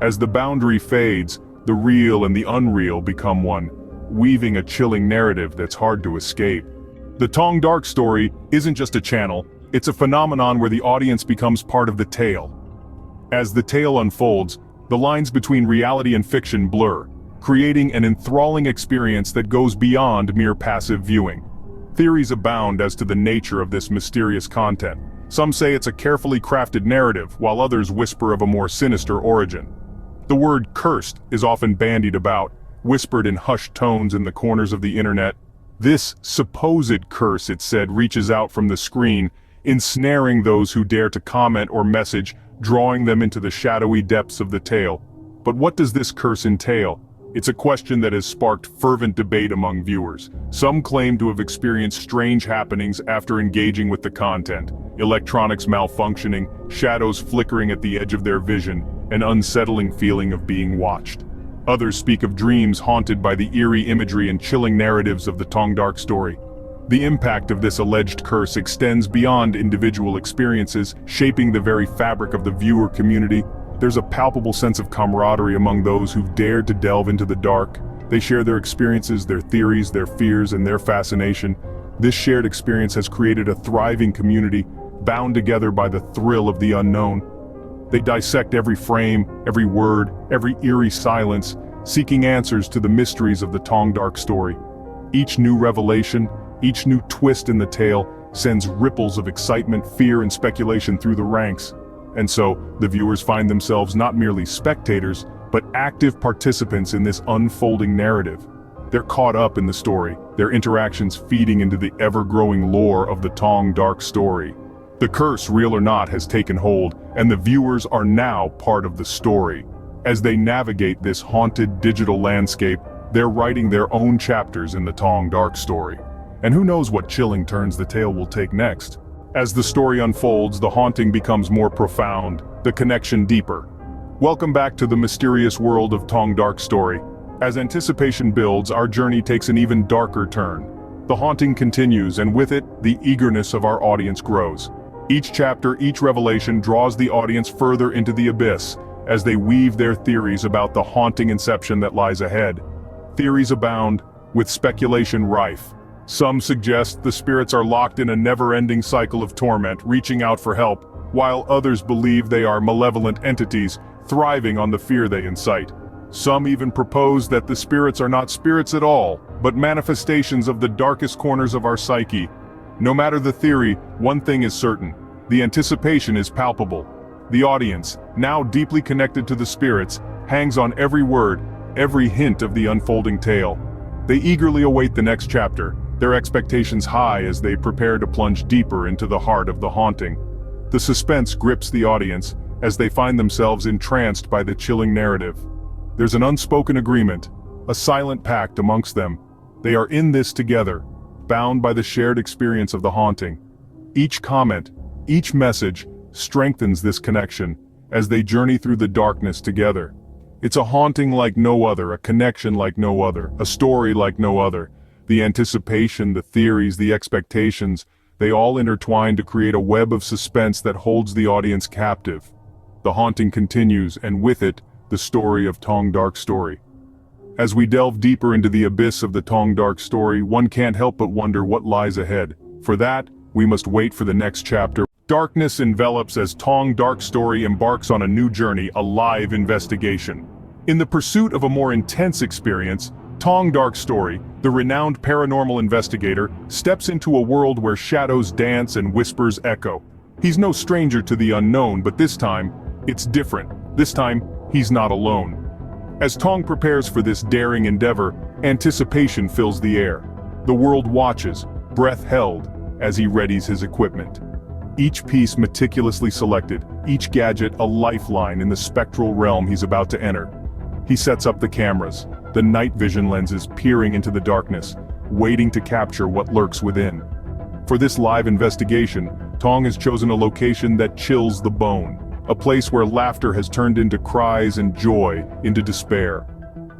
Speaker 3: As the boundary fades, the real and the unreal become one, weaving a chilling narrative that's hard to escape. The Tong Dark Story isn't just a channel, it's a phenomenon where the audience becomes part of the tale. As the tale unfolds, the lines between reality and fiction blur, creating an enthralling experience that goes beyond mere passive viewing. Theories abound as to the nature of this mysterious content. Some say it's a carefully crafted narrative, while others whisper of a more sinister origin. The word cursed is often bandied about, whispered in hushed tones in the corners of the internet. This supposed curse, it's said, reaches out from the screen, ensnaring those who dare to comment or message, drawing them into the shadowy depths of the tale. But what does this curse entail? It's a question that has sparked fervent debate among viewers. Some claim to have experienced strange happenings after engaging with the content, electronics malfunctioning, shadows flickering at the edge of their vision, an unsettling feeling of being watched. Others speak of dreams haunted by the eerie imagery and chilling narratives of the Tong Dark Story. The impact of this alleged curse extends beyond individual experiences, shaping the very fabric of the viewer community. There's a palpable sense of camaraderie among those who've dared to delve into the dark. They share their experiences, their theories, their fears, and their fascination. This shared experience has created a thriving community, bound together by the thrill of the unknown. They dissect every frame, every word, every eerie silence, seeking answers to the mysteries of the Tong Dark Story. Each new revelation, each new twist in the tale, sends ripples of excitement, fear, and speculation through the ranks. And so, the viewers find themselves not merely spectators, but active participants in this unfolding narrative. They're caught up in the story, their interactions feeding into the ever-growing lore of the Tong Dark Story. The curse, real or not, has taken hold, and the viewers are now part of the story. As they navigate this haunted digital landscape, they're writing their own chapters in the Tong Dark Story. And who knows what chilling turns the tale will take next? As the story unfolds, the haunting becomes more profound, the connection deeper. Welcome back to the mysterious world of Tong Dark Story. As anticipation builds, our journey takes an even darker turn. The haunting continues, and with it, the eagerness of our audience grows. Each chapter, each revelation draws the audience further into the abyss, as they weave their theories about the haunting inception that lies ahead. Theories abound, with speculation rife. Some suggest the spirits are locked in a never-ending cycle of torment, reaching out for help, while others believe they are malevolent entities, thriving on the fear they incite. Some even propose that the spirits are not spirits at all, but manifestations of the darkest corners of our psyche. No matter the theory, one thing is certain: the anticipation is palpable. The audience, now deeply connected to the spirits, hangs on every word, every hint of the unfolding tale. They eagerly await the next chapter, their expectations high as they prepare to plunge deeper into the heart of the haunting. The suspense grips the audience as they find themselves entranced by the chilling narrative. There's an unspoken agreement, a silent pact amongst them. They are in this together, bound by the shared experience of the haunting. Each comment, each message, strengthens this connection as they journey through the darkness together. It's a haunting like no other, a connection like no other, a story like no other. The anticipation, the theories, the expectations, they all intertwine to create a web of suspense that holds the audience captive. The haunting continues, and with it, the story of Tong Dark Story. As we delve deeper into the abyss of the Tong Dark Story, one can't help but wonder what lies ahead. For that, we must wait for the next chapter. Darkness envelops as Tong Dark Story embarks on a new journey, a live investigation. In the pursuit of a more intense experience, Tong Dark Story, the renowned paranormal investigator, steps into a world where shadows dance and whispers echo. He's no stranger to the unknown, but this time, it's different. This time, he's not alone. As Tong prepares for this daring endeavor, anticipation fills the air. The world watches, breath held, as he readies his equipment. Each piece meticulously selected, each gadget a lifeline in the spectral realm he's about to enter. He sets up the cameras, the night vision lenses peering into the darkness, waiting to capture what lurks within. For this live investigation, Tong has chosen a location that chills the bone, a place where laughter has turned into cries and joy into despair.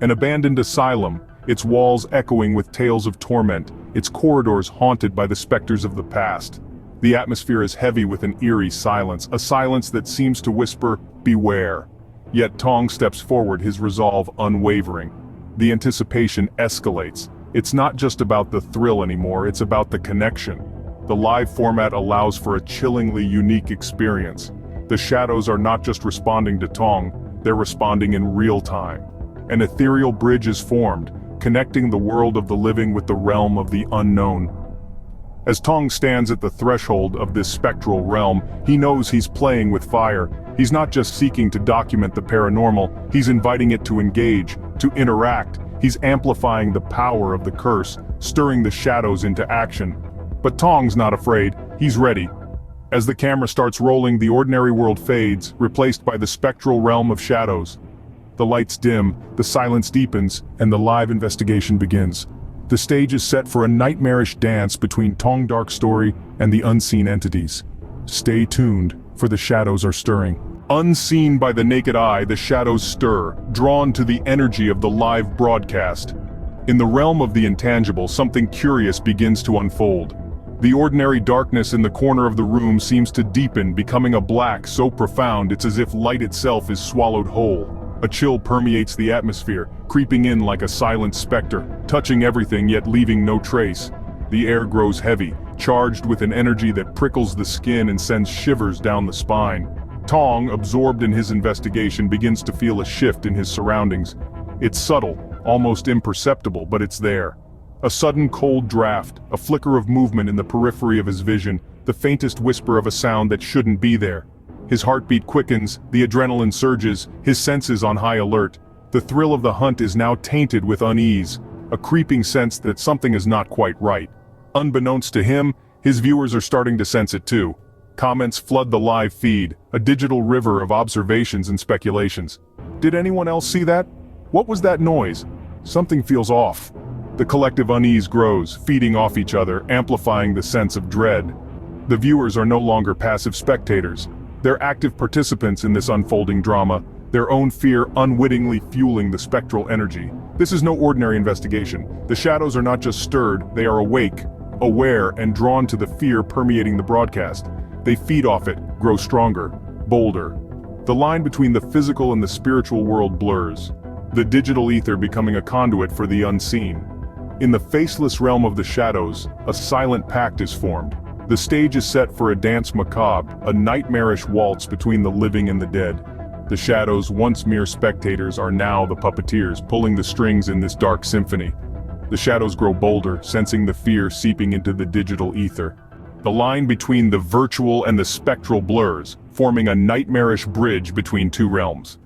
Speaker 3: An abandoned asylum, its walls echoing with tales of torment, its corridors haunted by the specters of the past. The atmosphere is heavy with an eerie silence, a silence that seems to whisper, "Beware." Yet Tong steps forward, his resolve unwavering. The anticipation escalates. It's not just about the thrill anymore, it's about the connection. The live format allows for a chillingly unique experience. The shadows are not just responding to Tong, they're responding in real time. An ethereal bridge is formed, connecting the world of the living with the realm of the unknown. As Tong stands at the threshold of this spectral realm, he knows he's playing with fire. He's not just seeking to document the paranormal, he's inviting it to engage, to interact. He's amplifying the power of the curse, stirring the shadows into action. But Tong's not afraid, he's ready. As the camera starts rolling, the ordinary world fades, replaced by the spectral realm of shadows. The lights dim, the silence deepens, and the live investigation begins. The stage is set for a nightmarish dance between Tong Dark Story and the unseen entities. Stay tuned, for the shadows are stirring. Unseen by the naked eye, the shadows stir, drawn to the energy of the live broadcast. In the realm of the intangible, something curious begins to unfold. The ordinary darkness in the corner of the room seems to deepen, becoming a black so profound it's as if light itself is swallowed whole. A chill permeates the atmosphere, creeping in like a silent specter, touching everything yet leaving no trace. The air grows heavy, charged with an energy that prickles the skin and sends shivers down the spine. Tong, absorbed in his investigation, begins to feel a shift in his surroundings. It's subtle, almost imperceptible, but it's there. A sudden cold draft, a flicker of movement in the periphery of his vision, the faintest whisper of a sound that shouldn't be there. His heartbeat quickens, the adrenaline surges, his senses on high alert. The thrill of the hunt is now tainted with unease, a creeping sense that something is not quite right. Unbeknownst to him, his viewers are starting to sense it too. Comments flood the live feed, a digital river of observations and speculations. Did anyone else see that? What was that noise? Something feels off. The collective unease grows, feeding off each other, amplifying the sense of dread. The viewers are no longer passive spectators. They're active participants in this unfolding drama, their own fear unwittingly fueling the spectral energy. This is no ordinary investigation. The shadows are not just stirred, they are awake, aware, and drawn to the fear permeating the broadcast. They feed off it, grow stronger, bolder. The line between the physical and the spiritual world blurs, the digital ether becoming a conduit for the unseen. In the faceless realm of the shadows, a silent pact is formed. The stage is set for a dance macabre, a nightmarish waltz between the living and the dead. The shadows, once mere spectators, are now the puppeteers, pulling the strings in this dark symphony. The shadows grow bolder, sensing the fear seeping into the digital ether. The line between the virtual and the spectral blurs, forming a nightmarish bridge between two realms.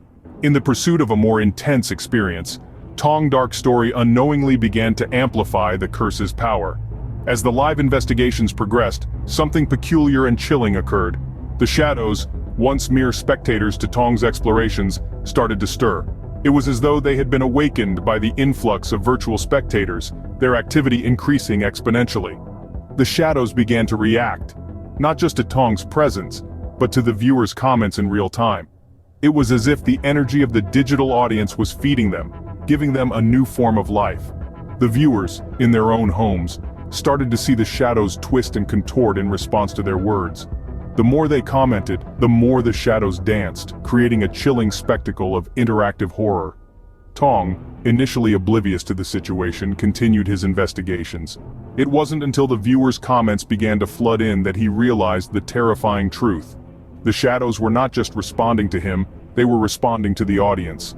Speaker 3: In the pursuit of a more intense experience, Tong Dark Story unknowingly began to amplify the curse's power. As the live investigations progressed, something peculiar and chilling occurred. The shadows, once mere spectators to Tong's explorations, started to stir. It was as though they had been awakened by the influx of virtual spectators, their activity increasing exponentially. The shadows began to react, not just to Tong's presence, but to the viewers' comments in real time. It was as if the energy of the digital audience was feeding them, giving them a new form of life. The viewers, in their own homes, started to see the shadows twist and contort in response to their words. The more they commented, the more the shadows danced, creating a chilling spectacle of interactive horror. Tong, initially oblivious to the situation, continued his investigations. It wasn't until the viewer's comments began to flood in that he realized the terrifying truth. The shadows were not just responding to him, they were responding to the audience.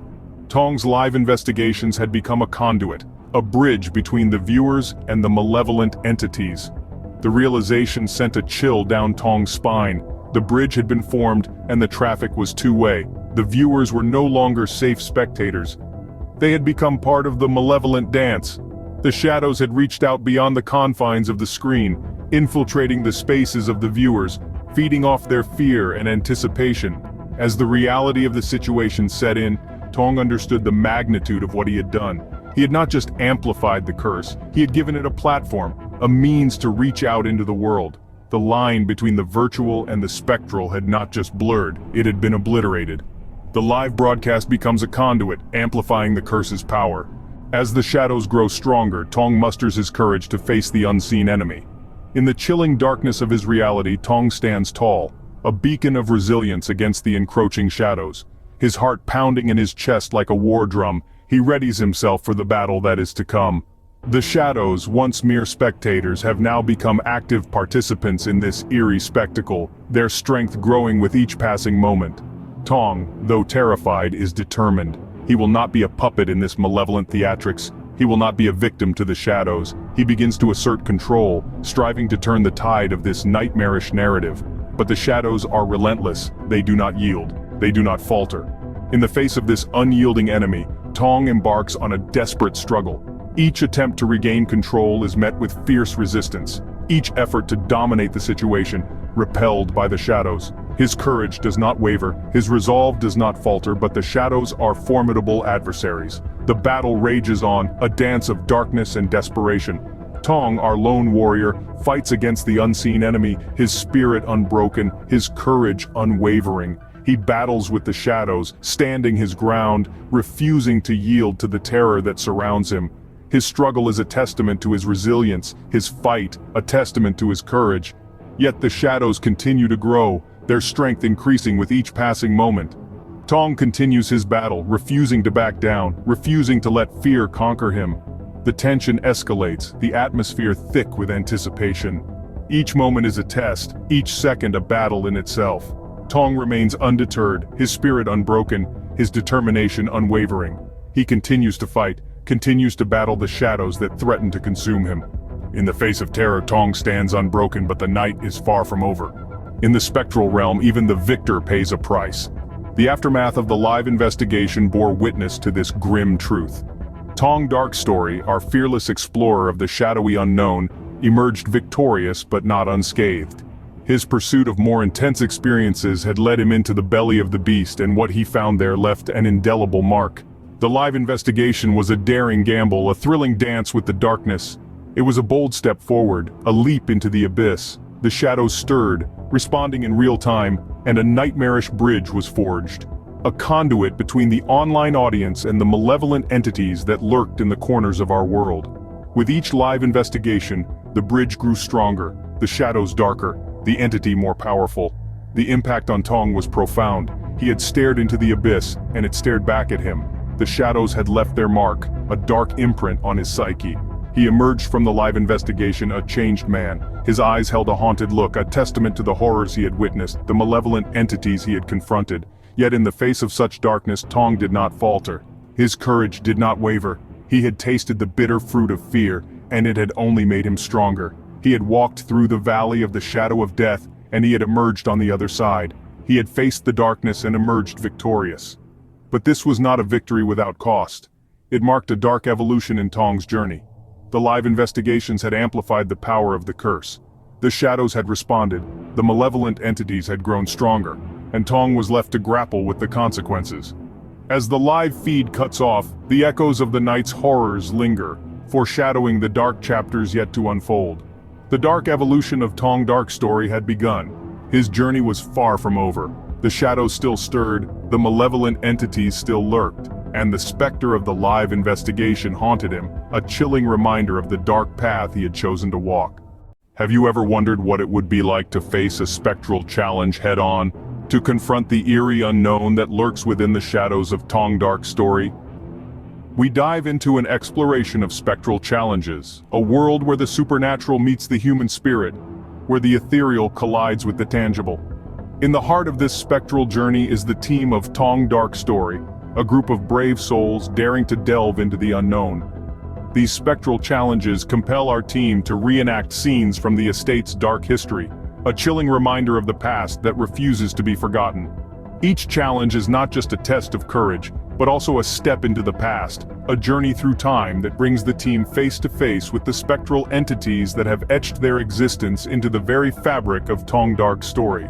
Speaker 3: Tong's live investigations had become a conduit, a bridge between the viewers and the malevolent entities. The realization sent a chill down Tong's spine. The bridge had been formed, and the traffic was two-way. The viewers were no longer safe spectators. They had become part of the malevolent dance. The shadows had reached out beyond the confines of the screen, infiltrating the spaces of the viewers, feeding off their fear and anticipation. As the reality of the situation set in, Tong understood the magnitude of what he had done. He had not just amplified the curse, he had given it a platform, a means to reach out into the world. The line between the virtual and the spectral had not just blurred, it had been obliterated. The live broadcast becomes a conduit, amplifying the curse's power. As the shadows grow stronger, Tong musters his courage to face the unseen enemy. In the chilling darkness of his reality, Tong stands tall, a beacon of resilience against the encroaching shadows. His heart pounding in his chest like a war drum, he readies himself for the battle that is to come. The shadows, once mere spectators, have now become active participants in this eerie spectacle, their strength growing with each passing moment. Tong, though terrified, is determined. He will not be a puppet in this malevolent theatrics. He will not be a victim to the shadows. He begins to assert control, striving to turn the tide of this nightmarish narrative. But the shadows are relentless. They do not yield. They do not falter. In the face of this unyielding enemy, Tong embarks on a desperate struggle. Each attempt to regain control is met with fierce resistance. Each effort to dominate the situation, repelled by the shadows. His courage does not waver, his resolve does not falter, but the shadows are formidable adversaries. The battle rages on, a dance of darkness and desperation. Tong, our lone warrior, fights against the unseen enemy, his spirit unbroken, his courage unwavering. He battles with the shadows, standing his ground, refusing to yield to the terror that surrounds him. His struggle is a testament to his resilience, his fight, a testament to his courage. Yet the shadows continue to grow, their strength increasing with each passing moment. Tong continues his battle, refusing to back down, refusing to let fear conquer him. The tension escalates, the atmosphere thick with anticipation. Each moment is a test, each second a battle in itself. Tong remains undeterred, his spirit unbroken, his determination unwavering. He continues to fight, continues to battle the shadows that threaten to consume him. In the face of terror, Tong stands unbroken, but the night is far from over. In the spectral realm, even the victor pays a price. The aftermath of the live investigation bore witness to this grim truth. Tong Dark Story, our fearless explorer of the shadowy unknown, emerged victorious but not unscathed. His pursuit of more intense experiences had led him into the belly of the beast, and what he found there left an indelible mark. The live investigation was a daring gamble, a thrilling dance with the darkness. It was a bold step forward, a leap into the abyss. The shadows stirred, responding in real time, and a nightmarish bridge was forged. A conduit between the online audience and the malevolent entities that lurked in the corners of our world. With each live investigation, the bridge grew stronger, the shadows darker, the entity more powerful. The impact on Tong was profound. He had stared into the abyss, and it stared back at him. The shadows had left their mark, a dark imprint on his psyche. He emerged from the live investigation a changed man. His eyes held a haunted look, a testament to the horrors he had witnessed, the malevolent entities he had confronted. Yet in the face of such darkness, Tong did not falter. His courage did not waver. He had tasted the bitter fruit of fear, and it had only made him stronger. He had walked through the valley of the shadow of death, and he had emerged on the other side. He had faced the darkness and emerged victorious. But this was not a victory without cost. It marked a dark evolution in Tong's journey. The live investigations had amplified the power of the curse. The shadows had responded, the malevolent entities had grown stronger, and Tong was left to grapple with the consequences. As the live feed cuts off, the echoes of the night's horrors linger, foreshadowing the dark chapters yet to unfold. The dark evolution of Tong Dark Story had begun. His journey was far from over. The shadows still stirred, the malevolent entities still lurked, and the specter of the live investigation haunted him, a chilling reminder of the dark path he had chosen to walk. Have you ever wondered what it would be like to face a spectral challenge head-on, to confront the eerie unknown that lurks within the shadows of Tong Dark Story? We dive into an exploration of spectral challenges, a world where the supernatural meets the human spirit, where the ethereal collides with the tangible. In the heart of this spectral journey is the team of Tong Dark Story, a group of brave souls daring to delve into the unknown. These spectral challenges compel our team to reenact scenes from the estate's dark history, a chilling reminder of the past that refuses to be forgotten. Each challenge is not just a test of courage, but also a step into the past, a journey through time that brings the team face to face with the spectral entities that have etched their existence into the very fabric of Tong Dark Story.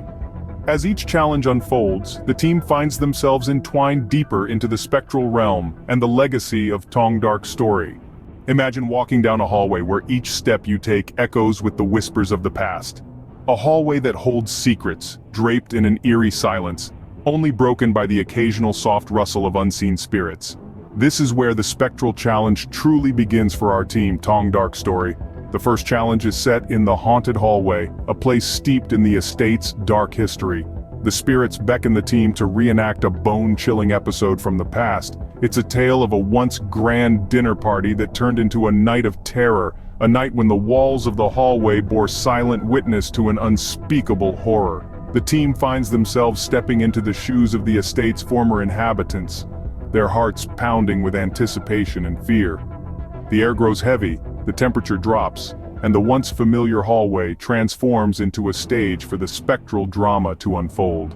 Speaker 3: As each challenge unfolds, the team finds themselves entwined deeper into the spectral realm and the legacy of Tong Dark Story. Imagine walking down a hallway where each step you take echoes with the whispers of the past. A hallway that holds secrets, draped in an eerie silence, only broken by the occasional soft rustle of unseen spirits. This is where the spectral challenge truly begins for our team, Tong Dark Story. The first challenge is set in the haunted hallway, a place steeped in the estate's dark history. The spirits beckon the team to reenact a bone-chilling episode from the past. It's a tale of a once grand dinner party that turned into a night of terror, a night when the walls of the hallway bore silent witness to an unspeakable horror. The team finds themselves stepping into the shoes of the estate's former inhabitants, their hearts pounding with anticipation and fear. The air grows heavy, the temperature drops, and the once familiar hallway transforms into a stage for the spectral drama to unfold.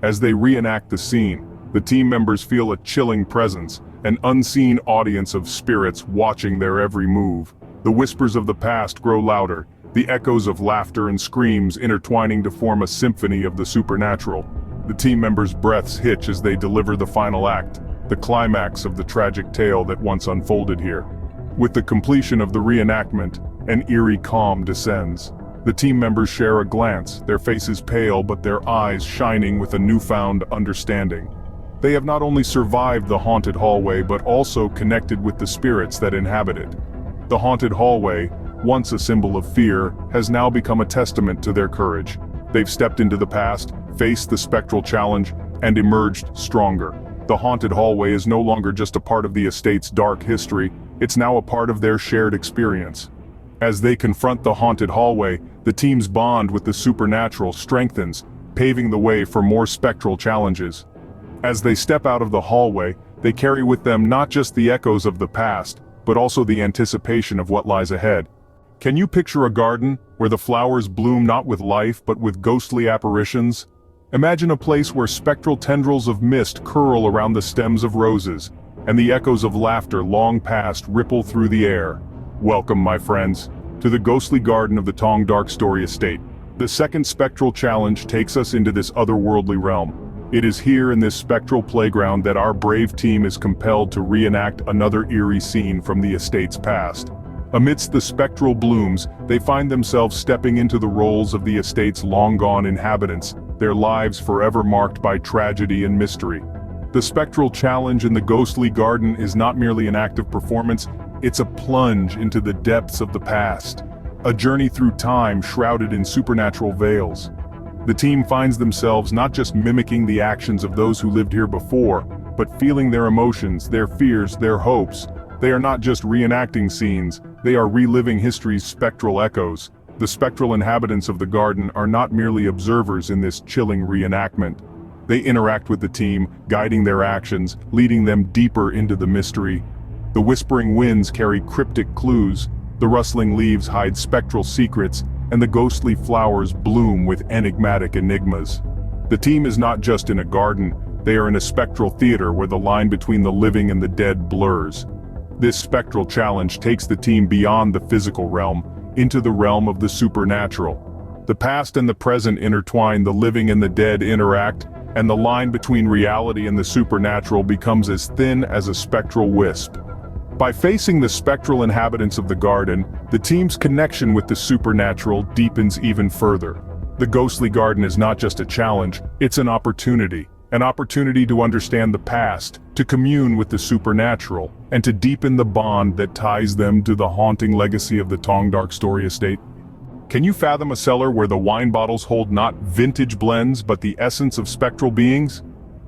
Speaker 3: As they reenact the scene, the team members feel a chilling presence, an unseen audience of spirits watching their every move. The whispers of the past grow louder, the echoes of laughter and screams intertwining to form a symphony of the supernatural. The team members' breaths hitch as they deliver the final act, the climax of the tragic tale that once unfolded here. With the completion of the reenactment, an eerie calm descends. The team members share a glance, their faces pale but their eyes shining with a newfound understanding. They have not only survived the haunted hallway but also connected with the spirits that inhabit it. The haunted hallway, once a symbol of fear, has now become a testament to their courage. They've stepped into the past, faced the spectral challenge, and emerged stronger. The haunted hallway is no longer just a part of the estate's dark history, it's now a part of their shared experience. As they confront the haunted hallway, the team's bond with the supernatural strengthens, paving the way for more spectral challenges. As they step out of the hallway, they carry with them not just the echoes of the past, but also the anticipation of what lies ahead. Can you picture a garden where the flowers bloom not with life but with ghostly apparitions? Imagine a place where spectral tendrils of mist curl around the stems of roses, and the echoes of laughter long past ripple through the air. Welcome, my friends, to the ghostly garden of the Tong Dark Story estate. The second spectral challenge takes us into this otherworldly realm. It is here in this spectral playground that our brave team is compelled to reenact another eerie scene from the estate's past. Amidst the spectral blooms, they find themselves stepping into the roles of the estate's long-gone inhabitants, their lives forever marked by tragedy and mystery. The spectral challenge in the ghostly garden is not merely an act of performance, it's a plunge into the depths of the past, a journey through time shrouded in supernatural veils. The team finds themselves not just mimicking the actions of those who lived here before, but feeling their emotions, their fears, their hopes. They are not just reenacting scenes, they are reliving history's spectral echoes. The spectral inhabitants of the garden are not merely observers in this chilling reenactment. They interact with the team, guiding their actions, leading them deeper into the mystery. The whispering winds carry cryptic clues, the rustling leaves hide spectral secrets, and the ghostly flowers bloom with enigmatic enigmas. The team is not just in a garden, they are in a spectral theater where the line between the living and the dead blurs. This spectral challenge takes the team beyond the physical realm, into the realm of the supernatural. The past and the present intertwine, the living and the dead interact, and the line between reality and the supernatural becomes as thin as a spectral wisp. By facing the spectral inhabitants of the garden, the team's connection with the supernatural deepens even further. The ghostly garden is not just a challenge, it's an opportunity to understand the past, to commune with the supernatural, and to deepen the bond that ties them to the haunting legacy of the Tong Dark Story estate. Can you fathom a cellar where the wine bottles hold not vintage blends but the essence of spectral beings?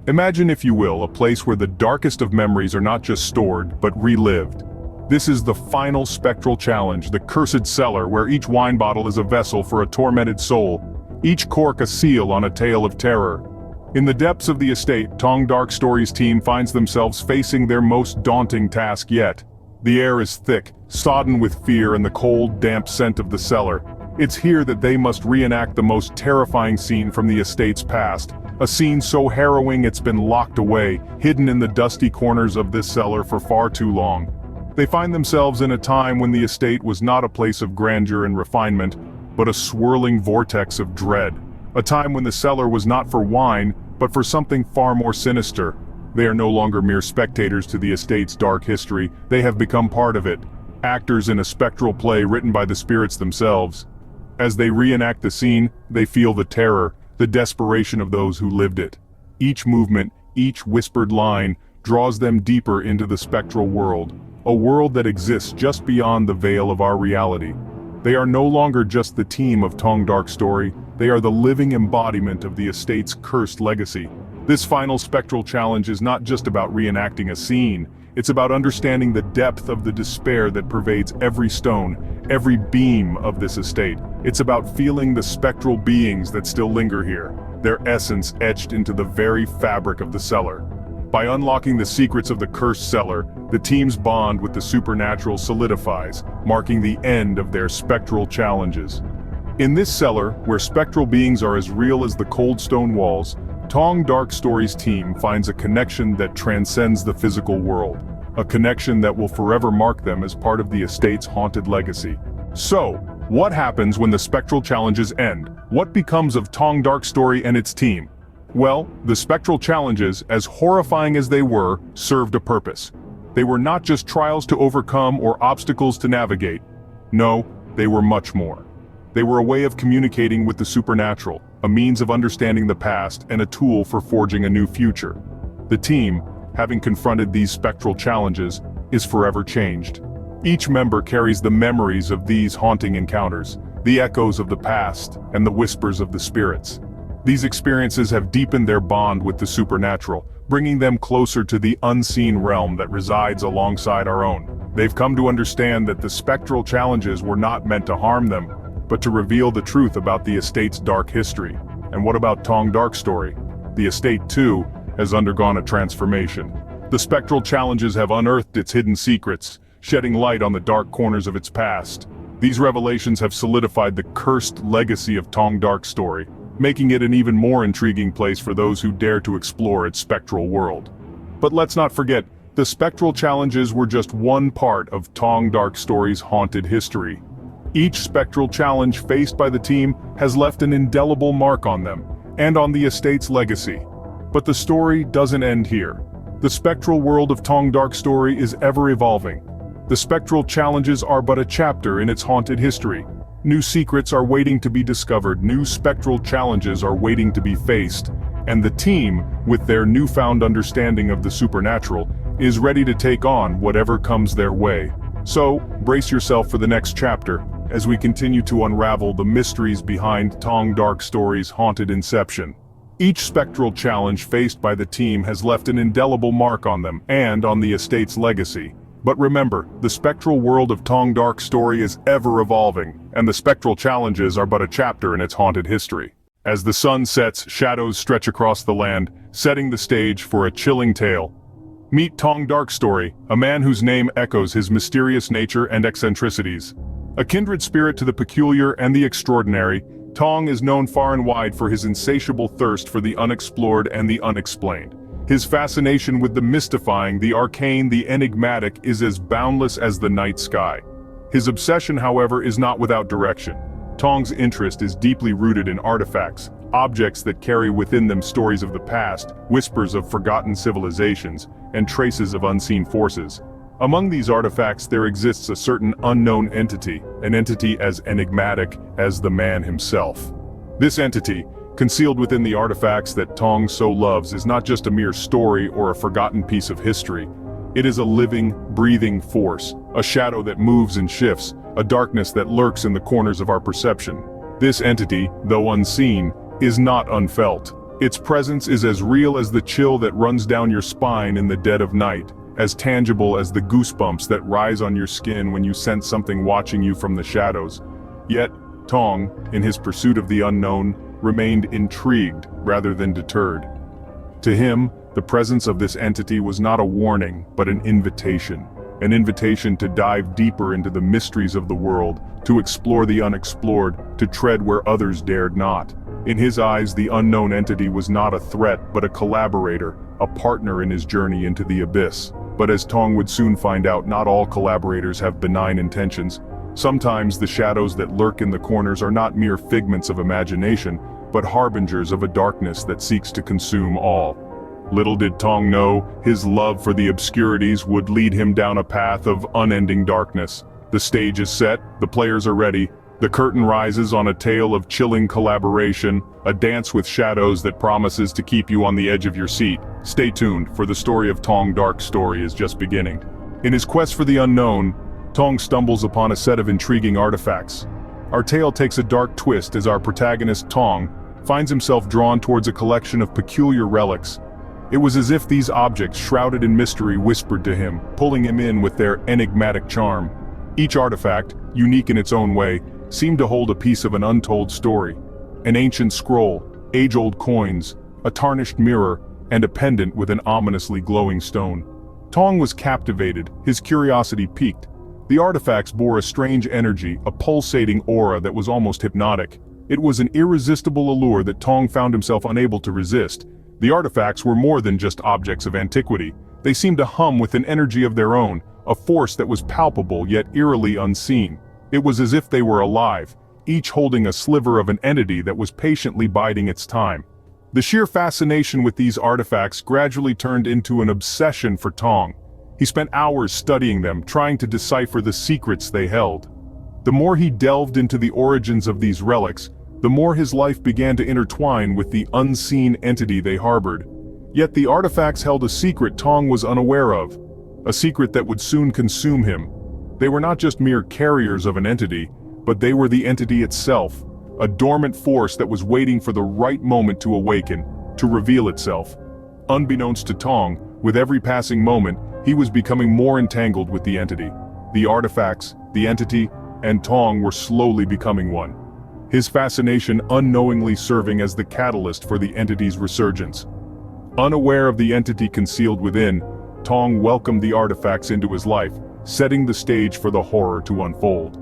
Speaker 3: Imagine, if you will, a place where the darkest of memories are not just stored, but relived. This is the final spectral challenge, the cursed cellar, where each wine bottle is a vessel for a tormented soul, each cork a seal on a tale of terror. In the depths of the estate, Tong Dark Story's team finds themselves facing their most daunting task yet. The air is thick, sodden with fear and the cold, damp scent of the cellar. It's here that they must reenact the most terrifying scene from the estate's past, a scene so harrowing it's been locked away, hidden in the dusty corners of this cellar for far too long. They find themselves in a time when the estate was not a place of grandeur and refinement, but a swirling vortex of dread. A time when the cellar was not for wine, but for something far more sinister. They are no longer mere spectators to the estate's dark history, they have become part of it, actors in a spectral play written by the spirits themselves. As they reenact the scene, they feel the terror, the desperation of those who lived it. Each movement, each whispered line, draws them deeper into the spectral world, a world that exists just beyond the veil of our reality. They are no longer just the team of Tong Dark Story, they are the living embodiment of the estate's cursed legacy. This final spectral challenge is not just about reenacting a scene, it's about understanding the depth of the despair that pervades every stone, every beam of this estate. It's about feeling the spectral beings that still linger here, their essence etched into the very fabric of the cellar. By unlocking the secrets of the cursed cellar, the team's bond with the supernatural solidifies, marking the end of their spectral challenges. In this cellar, where spectral beings are as real as the cold stone walls, Tong Dark Story's team finds a connection that transcends the physical world, a connection that will forever mark them as part of the estate's haunted legacy. So, what happens when the spectral challenges end? What becomes of Tong Dark Story and its team? Well, the spectral challenges, as horrifying as they were, served a purpose. They were not just trials to overcome or obstacles to navigate. No, they were much more. They were a way of communicating with the supernatural, a means of understanding the past, and a tool for forging a new future. The team, having confronted these spectral challenges, is forever changed. Each member carries the memories of these haunting encounters, the echoes of the past, and the whispers of the spirits. These experiences have deepened their bond with the supernatural, bringing them closer to the unseen realm that resides alongside our own. They've come to understand that the spectral challenges were not meant to harm them, but to reveal the truth about the estate's dark history. And what about Tong Dark Story? The estate, too, has undergone a transformation. The spectral challenges have unearthed its hidden secrets, shedding light on the dark corners of its past. These revelations have solidified the cursed legacy of Tong Dark Story, making it an even more intriguing place for those who dare to explore its spectral world. But let's not forget, the spectral challenges were just one part of Tong Dark Story's haunted history. Each spectral challenge faced by the team has left an indelible mark on them, and on the estate's legacy. But the story doesn't end here. The spectral world of Tong Dark Story is ever evolving. The spectral challenges are but a chapter in its haunted history. New secrets are waiting to be discovered, new spectral challenges are waiting to be faced, and the team, with their newfound understanding of the supernatural, is ready to take on whatever comes their way. So, brace yourself for the next chapter, as we continue to unravel the mysteries behind Tong Dark Story's haunted inception. Each spectral challenge faced by the team has left an indelible mark on them and on the estate's legacy. But remember, the spectral world of Tong Dark Story is ever evolving, and the spectral challenges are but a chapter in its haunted history. As the sun sets, shadows stretch across the land, setting the stage for a chilling tale. Meet Tong Dark Story, a man whose name echoes his mysterious nature and eccentricities. A kindred spirit to the peculiar and the extraordinary, Tong is known far and wide for his insatiable thirst for the unexplored and the unexplained. His fascination with the mystifying, the arcane, the enigmatic is as boundless as the night sky. His obsession, however, is not without direction. Tong's interest is deeply rooted in artifacts, objects that carry within them stories of the past, whispers of forgotten civilizations, and traces of unseen forces. Among these artifacts there exists a certain unknown entity, an entity as enigmatic as the man himself. This entity, concealed within the artifacts that Tong so loves, is not just a mere story or a forgotten piece of history. It is a living, breathing force, a shadow that moves and shifts, a darkness that lurks in the corners of our perception. This entity, though unseen, is not unfelt. Its presence is as real as the chill that runs down your spine in the dead of night, as tangible as the goosebumps that rise on your skin when you sense something watching you from the shadows. Yet, Tong, in his pursuit of the unknown, remained intrigued rather than deterred. To him, the presence of this entity was not a warning, but an invitation to dive deeper into the mysteries of the world, to explore the unexplored, to tread where others dared not. In his eyes, the unknown entity was not a threat, but a collaborator, a partner in his journey into the abyss. But as Tong would soon find out, not all collaborators have benign intentions. Sometimes the shadows that lurk in the corners are not mere figments of imagination, but harbingers of a darkness that seeks to consume all. Little did Tong know, his love for the obscurities would lead him down a path of unending darkness. The stage is set, the players are ready. The curtain rises on a tale of chilling collaboration, a dance with shadows that promises to keep you on the edge of your seat. Stay tuned, for the story of Tong Dark Story is just beginning. In his quest for the unknown, Tong stumbles upon a set of intriguing artifacts. Our tale takes a dark twist as our protagonist, Tong, finds himself drawn towards a collection of peculiar relics. It was as if these objects, shrouded in mystery, whispered to him, pulling him in with their enigmatic charm. Each artifact, unique in its own way, seemed to hold a piece of an untold story. An ancient scroll, age-old coins, a tarnished mirror, and a pendant with an ominously glowing stone. Tong was captivated, his curiosity piqued. The artifacts bore a strange energy, a pulsating aura that was almost hypnotic. It was an irresistible allure that Tong found himself unable to resist. The artifacts were more than just objects of antiquity. They seemed to hum with an energy of their own, a force that was palpable yet eerily unseen. It was as if they were alive, each holding a sliver of an entity that was patiently biding its time. The sheer fascination with these artifacts gradually turned into an obsession for Tong. He spent hours studying them, trying to decipher the secrets they held. The more he delved into the origins of these relics, the more his life began to intertwine with the unseen entity they harbored. Yet the artifacts held a secret Tong was unaware of, a secret that would soon consume him. They were not just mere carriers of an entity, but they were the entity itself, a dormant force that was waiting for the right moment to awaken, to reveal itself. Unbeknownst to Tong, with every passing moment, he was becoming more entangled with the entity. The artifacts, the entity, and Tong were slowly becoming one. His fascination unknowingly serving as the catalyst for the entity's resurgence. Unaware of the entity concealed within, Tong welcomed the artifacts into his life, setting the stage for the horror to unfold.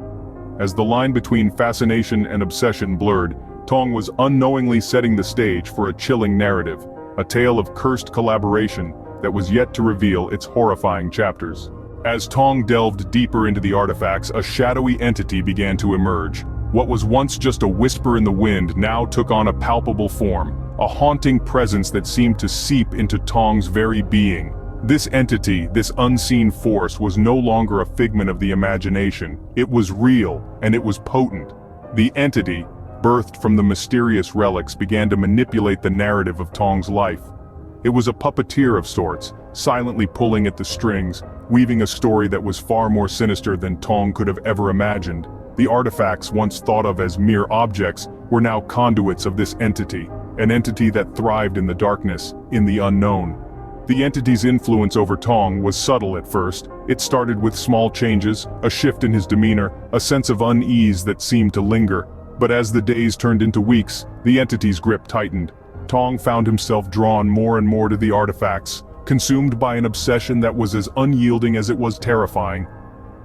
Speaker 3: As the line between fascination and obsession blurred, Tong was unknowingly setting the stage for a chilling narrative, a tale of cursed collaboration that was yet to reveal its horrifying chapters. As Tong delved deeper into the artifacts, a shadowy entity began to emerge. What was once just a whisper in the wind now took on a palpable form, a haunting presence that seemed to seep into Tong's very being. This entity, this unseen force, was no longer a figment of the imagination. It was real, and it was potent. The entity, birthed from the mysterious relics, began to manipulate the narrative of Tong's life. It was a puppeteer of sorts, silently pulling at the strings, weaving a story that was far more sinister than Tong could have ever imagined. The artifacts, once thought of as mere objects, were now conduits of this entity, an entity that thrived in the darkness, in the unknown. The entity's influence over Tong was subtle at first. It started with small changes, a shift in his demeanor, a sense of unease that seemed to linger. But as the days turned into weeks, the entity's grip tightened. Tong found himself drawn more and more to the artifacts, consumed by an obsession that was as unyielding as it was terrifying.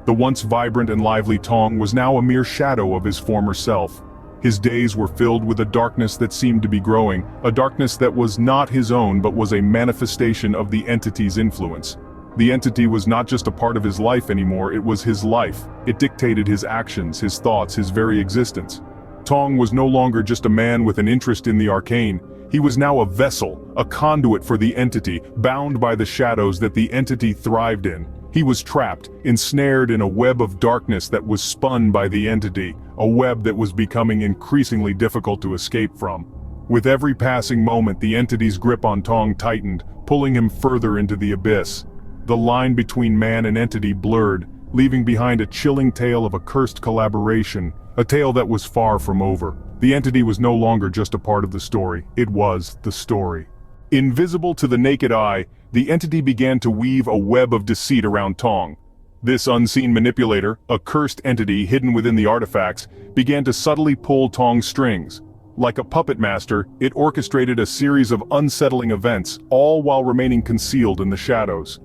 Speaker 3: The once vibrant and lively Tong was now a mere shadow of his former self. His days were filled with a darkness that seemed to be growing, a darkness that was not his own but was a manifestation of the entity's influence. The entity was not just a part of his life anymore, it was his life. It dictated his actions, his thoughts, his very existence. Tong was no longer just a man with an interest in the arcane. He was now a vessel, a conduit for the entity, bound by the shadows that the entity thrived in. He was trapped, ensnared in a web of darkness that was spun by the entity, a web that was becoming increasingly difficult to escape from. With every passing moment, the entity's grip on Tong tightened, pulling him further into the abyss. The line between man and entity blurred, leaving behind a chilling tale of a cursed collaboration, a tale that was far from over. The entity was no longer just a part of the story, it was the story. Invisible to the naked eye, the entity began to weave a web of deceit around Tong. This unseen manipulator, a cursed entity hidden within the artifacts, began to subtly pull Tong's strings. Like a puppet master, it orchestrated a series of unsettling events, all while remaining concealed in the shadows.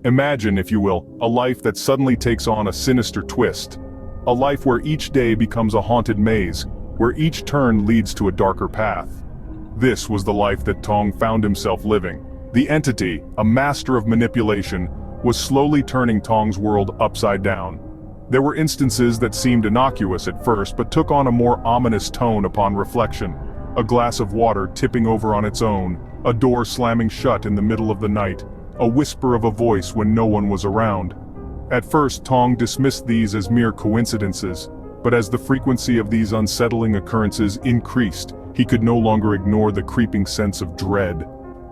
Speaker 3: Imagine, if you will, a life that suddenly takes on a sinister twist. A life where each day becomes a haunted maze, where each turn leads to a darker path. This was the life that Tong found himself living. The entity, a master of manipulation, was slowly turning Tong's world upside down. There were instances that seemed innocuous at first but took on a more ominous tone upon reflection. A glass of water tipping over on its own, a door slamming shut in the middle of the night, a whisper of a voice when no one was around. At first, Tong dismissed these as mere coincidences, but as the frequency of these unsettling occurrences increased, he could no longer ignore the creeping sense of dread.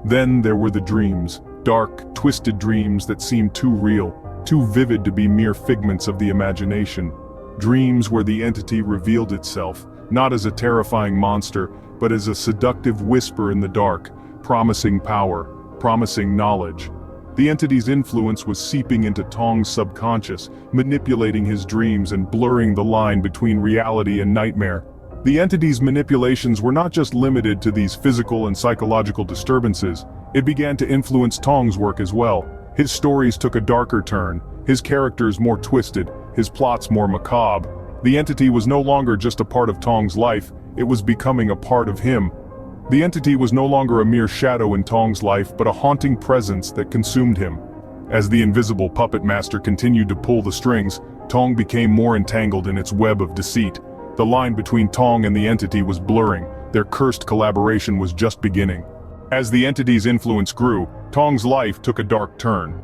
Speaker 3: Then there were the dreams, dark, twisted dreams that seemed too real, too vivid to be mere figments of the imagination. Dreams where the entity revealed itself, not as a terrifying monster, but as a seductive whisper in the dark, promising power, promising knowledge. The entity's influence was seeping into Tong's subconscious, manipulating his dreams and blurring the line between reality and nightmare. The entity's manipulations were not just limited to these physical and psychological disturbances. It began to influence Tong's work as well. His stories took a darker turn, his characters more twisted, his plots more macabre. The entity was no longer just a part of Tong's life, it was becoming a part of him. The entity was no longer a mere shadow in Tong's life, but a haunting presence that consumed him. As the invisible puppet master continued to pull the strings, Tong became more entangled in its web of deceit. The line between Tong and the entity was blurring, their cursed collaboration was just beginning. As the entity's influence grew, Tong's life took a dark turn.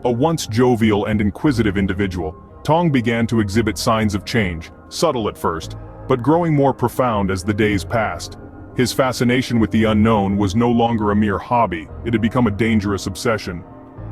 Speaker 3: A once jovial and inquisitive individual, Tong began to exhibit signs of change, subtle at first, but growing more profound as the days passed. His fascination with the unknown was no longer a mere hobby, it had become a dangerous obsession.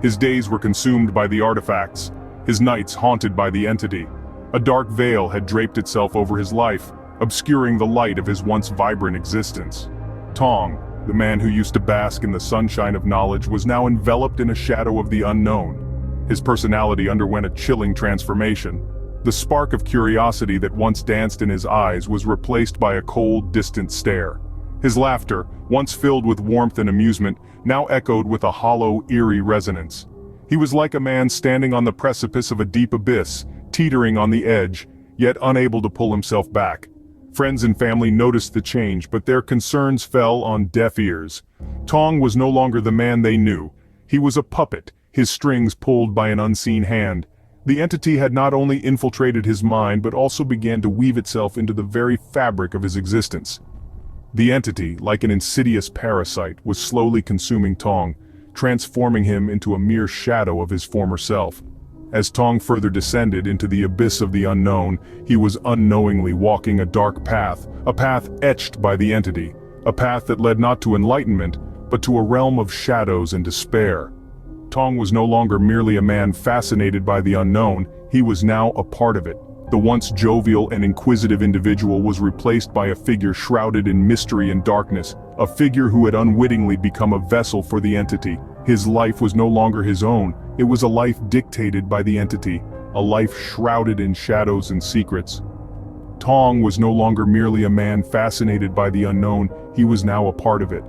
Speaker 3: His days were consumed by the artifacts, his nights haunted by the entity. A dark veil had draped itself over his life, obscuring the light of his once vibrant existence. Tong, the man who used to bask in the sunshine of knowledge, was now enveloped in a shadow of the unknown. His personality underwent a chilling transformation. The spark of curiosity that once danced in his eyes was replaced by a cold, distant stare. His laughter, once filled with warmth and amusement, now echoed with a hollow, eerie resonance. He was like a man standing on the precipice of a deep abyss, teetering on the edge, yet unable to pull himself back. Friends and family noticed the change, but their concerns fell on deaf ears. Tong was no longer the man they knew. He was a puppet, his strings pulled by an unseen hand. The entity had not only infiltrated his mind but also began to weave itself into the very fabric of his existence. The entity, like an insidious parasite, was slowly consuming Tong, transforming him into a mere shadow of his former self. As Tong further descended into the abyss of the unknown, he was unknowingly walking a dark path, a path etched by the entity, a path that led not to enlightenment, but to a realm of shadows and despair. Tong was no longer merely a man fascinated by the unknown, he was now a part of it. The once jovial and inquisitive individual was replaced by a figure shrouded in mystery and darkness, a figure who had unwittingly become a vessel for the entity. His life was no longer his own, it was a life dictated by the entity, a life shrouded in shadows and secrets. Tong was no longer merely a man fascinated by the unknown, he was now a part of it.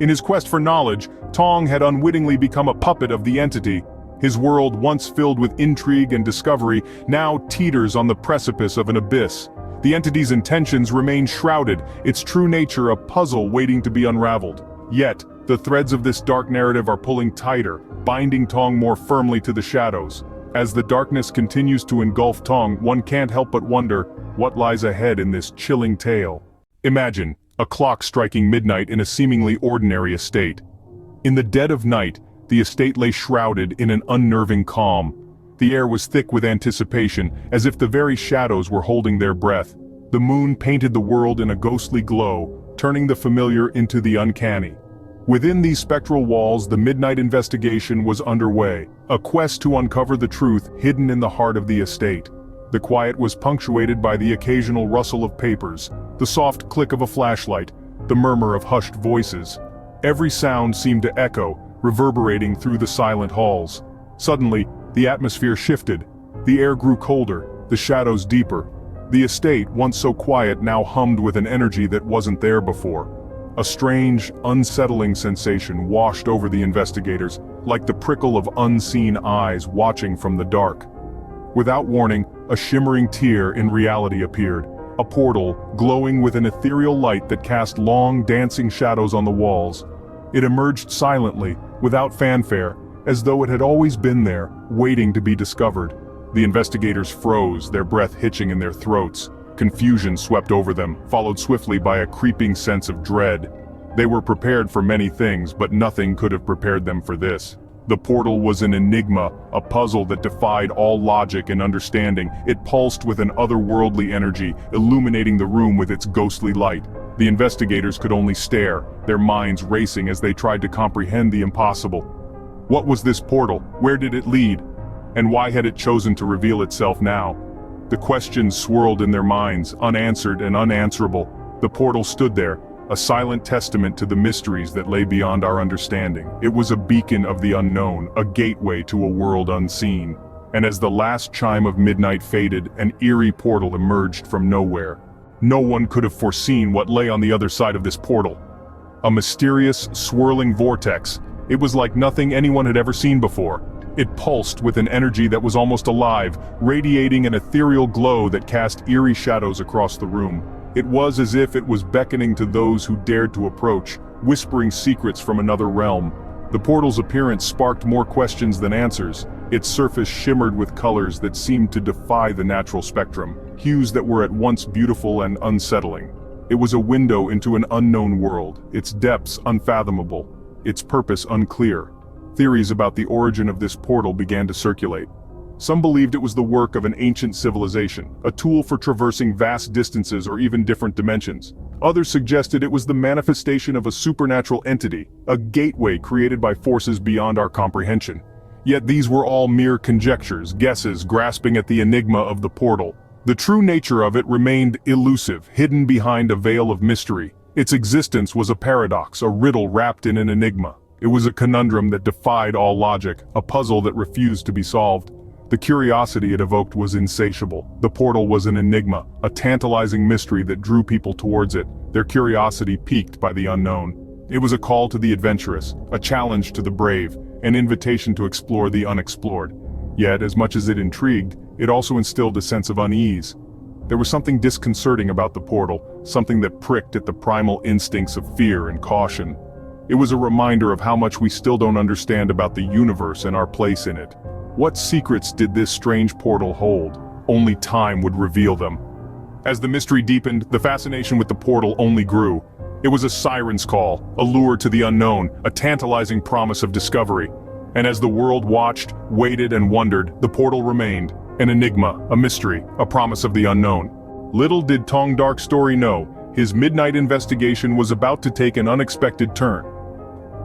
Speaker 3: In his quest for knowledge, Tong had unwittingly become a puppet of the entity. His world, once filled with intrigue and discovery, now teeters on the precipice of an abyss. The entity's intentions remain shrouded, its true nature a puzzle waiting to be unraveled. Yet, the threads of this dark narrative are pulling tighter, binding Tong more firmly to the shadows. As the darkness continues to engulf Tong, one can't help but wonder, what lies ahead in this chilling tale? Imagine, a clock striking midnight in a seemingly ordinary estate. In the dead of night, the estate lay shrouded in an unnerving calm. The air was thick with anticipation, as if the very shadows were holding their breath. The moon painted the world in a ghostly glow, turning the familiar into the uncanny. Within these spectral walls, the midnight investigation was underway, a quest to uncover the truth hidden in the heart of the estate. The quiet was punctuated by the occasional rustle of papers, the soft click of a flashlight, the murmur of hushed voices. Every sound seemed to echo, reverberating through the silent halls. Suddenly, the atmosphere shifted. The air grew colder, the shadows deeper. The estate, once so quiet, now hummed with an energy that wasn't there before. A strange, unsettling sensation washed over the investigators, like the prickle of unseen eyes watching from the dark. Without warning, a shimmering tear in reality appeared, a portal glowing with an ethereal light that cast long, dancing shadows on the walls. It emerged silently, without fanfare, as though it had always been there, waiting to be discovered. The investigators froze, their breath hitching in their throats. Confusion swept over them, followed swiftly by a creeping sense of dread. They were prepared for many things, but nothing could have prepared them for this. The portal was an enigma, a puzzle that defied all logic and understanding. It pulsed with an otherworldly energy, illuminating the room with its ghostly light. The investigators could only stare, their minds racing as they tried to comprehend the impossible. What was this portal? Where did it lead? And why had it chosen to reveal itself now? The questions swirled in their minds, unanswered and unanswerable. The portal stood there, a silent testament to the mysteries that lay beyond our understanding. It was a beacon of the unknown, a gateway to a world unseen. And as the last chime of midnight faded, an eerie portal emerged from nowhere. No one could have foreseen what lay on the other side of this portal. A mysterious, swirling vortex. It was like nothing anyone had ever seen before. It pulsed with an energy that was almost alive, radiating an ethereal glow that cast eerie shadows across the room. It was as if it was beckoning to those who dared to approach, whispering secrets from another realm. The portal's appearance sparked more questions than answers. Its surface shimmered with colors that seemed to defy the natural spectrum, hues that were at once beautiful and unsettling. It was a window into an unknown world, its depths unfathomable, its purpose unclear. Theories about the origin of this portal began to circulate. Some believed it was the work of an ancient civilization, a tool for traversing vast distances or even different dimensions. Others suggested it was the manifestation of a supernatural entity, a gateway created by forces beyond our comprehension. Yet these were all mere conjectures, guesses, grasping at the enigma of the portal. The true nature of it remained elusive, hidden behind a veil of mystery. Its existence was a paradox, a riddle wrapped in an enigma. It was a conundrum that defied all logic, a puzzle that refused to be solved. The curiosity it evoked was insatiable. The portal was an enigma, a tantalizing mystery that drew people towards it, their curiosity piqued by the unknown. It was a call to the adventurous, a challenge to the brave, an invitation to explore the unexplored. Yet, as much as it intrigued, it also instilled a sense of unease. There was something disconcerting about the portal, something that pricked at the primal instincts of fear and caution. It was a reminder of how much we still don't understand about the universe and our place in it. What secrets did this strange portal hold? Only time would reveal them. As the mystery deepened, the fascination with the portal only grew. It was a siren's call, a lure to the unknown, a tantalizing promise of discovery. And as the world watched, waited and wondered, the portal remained, an enigma, a mystery, a promise of the unknown. Little did Tong Dark Story know, his midnight investigation was about to take an unexpected turn.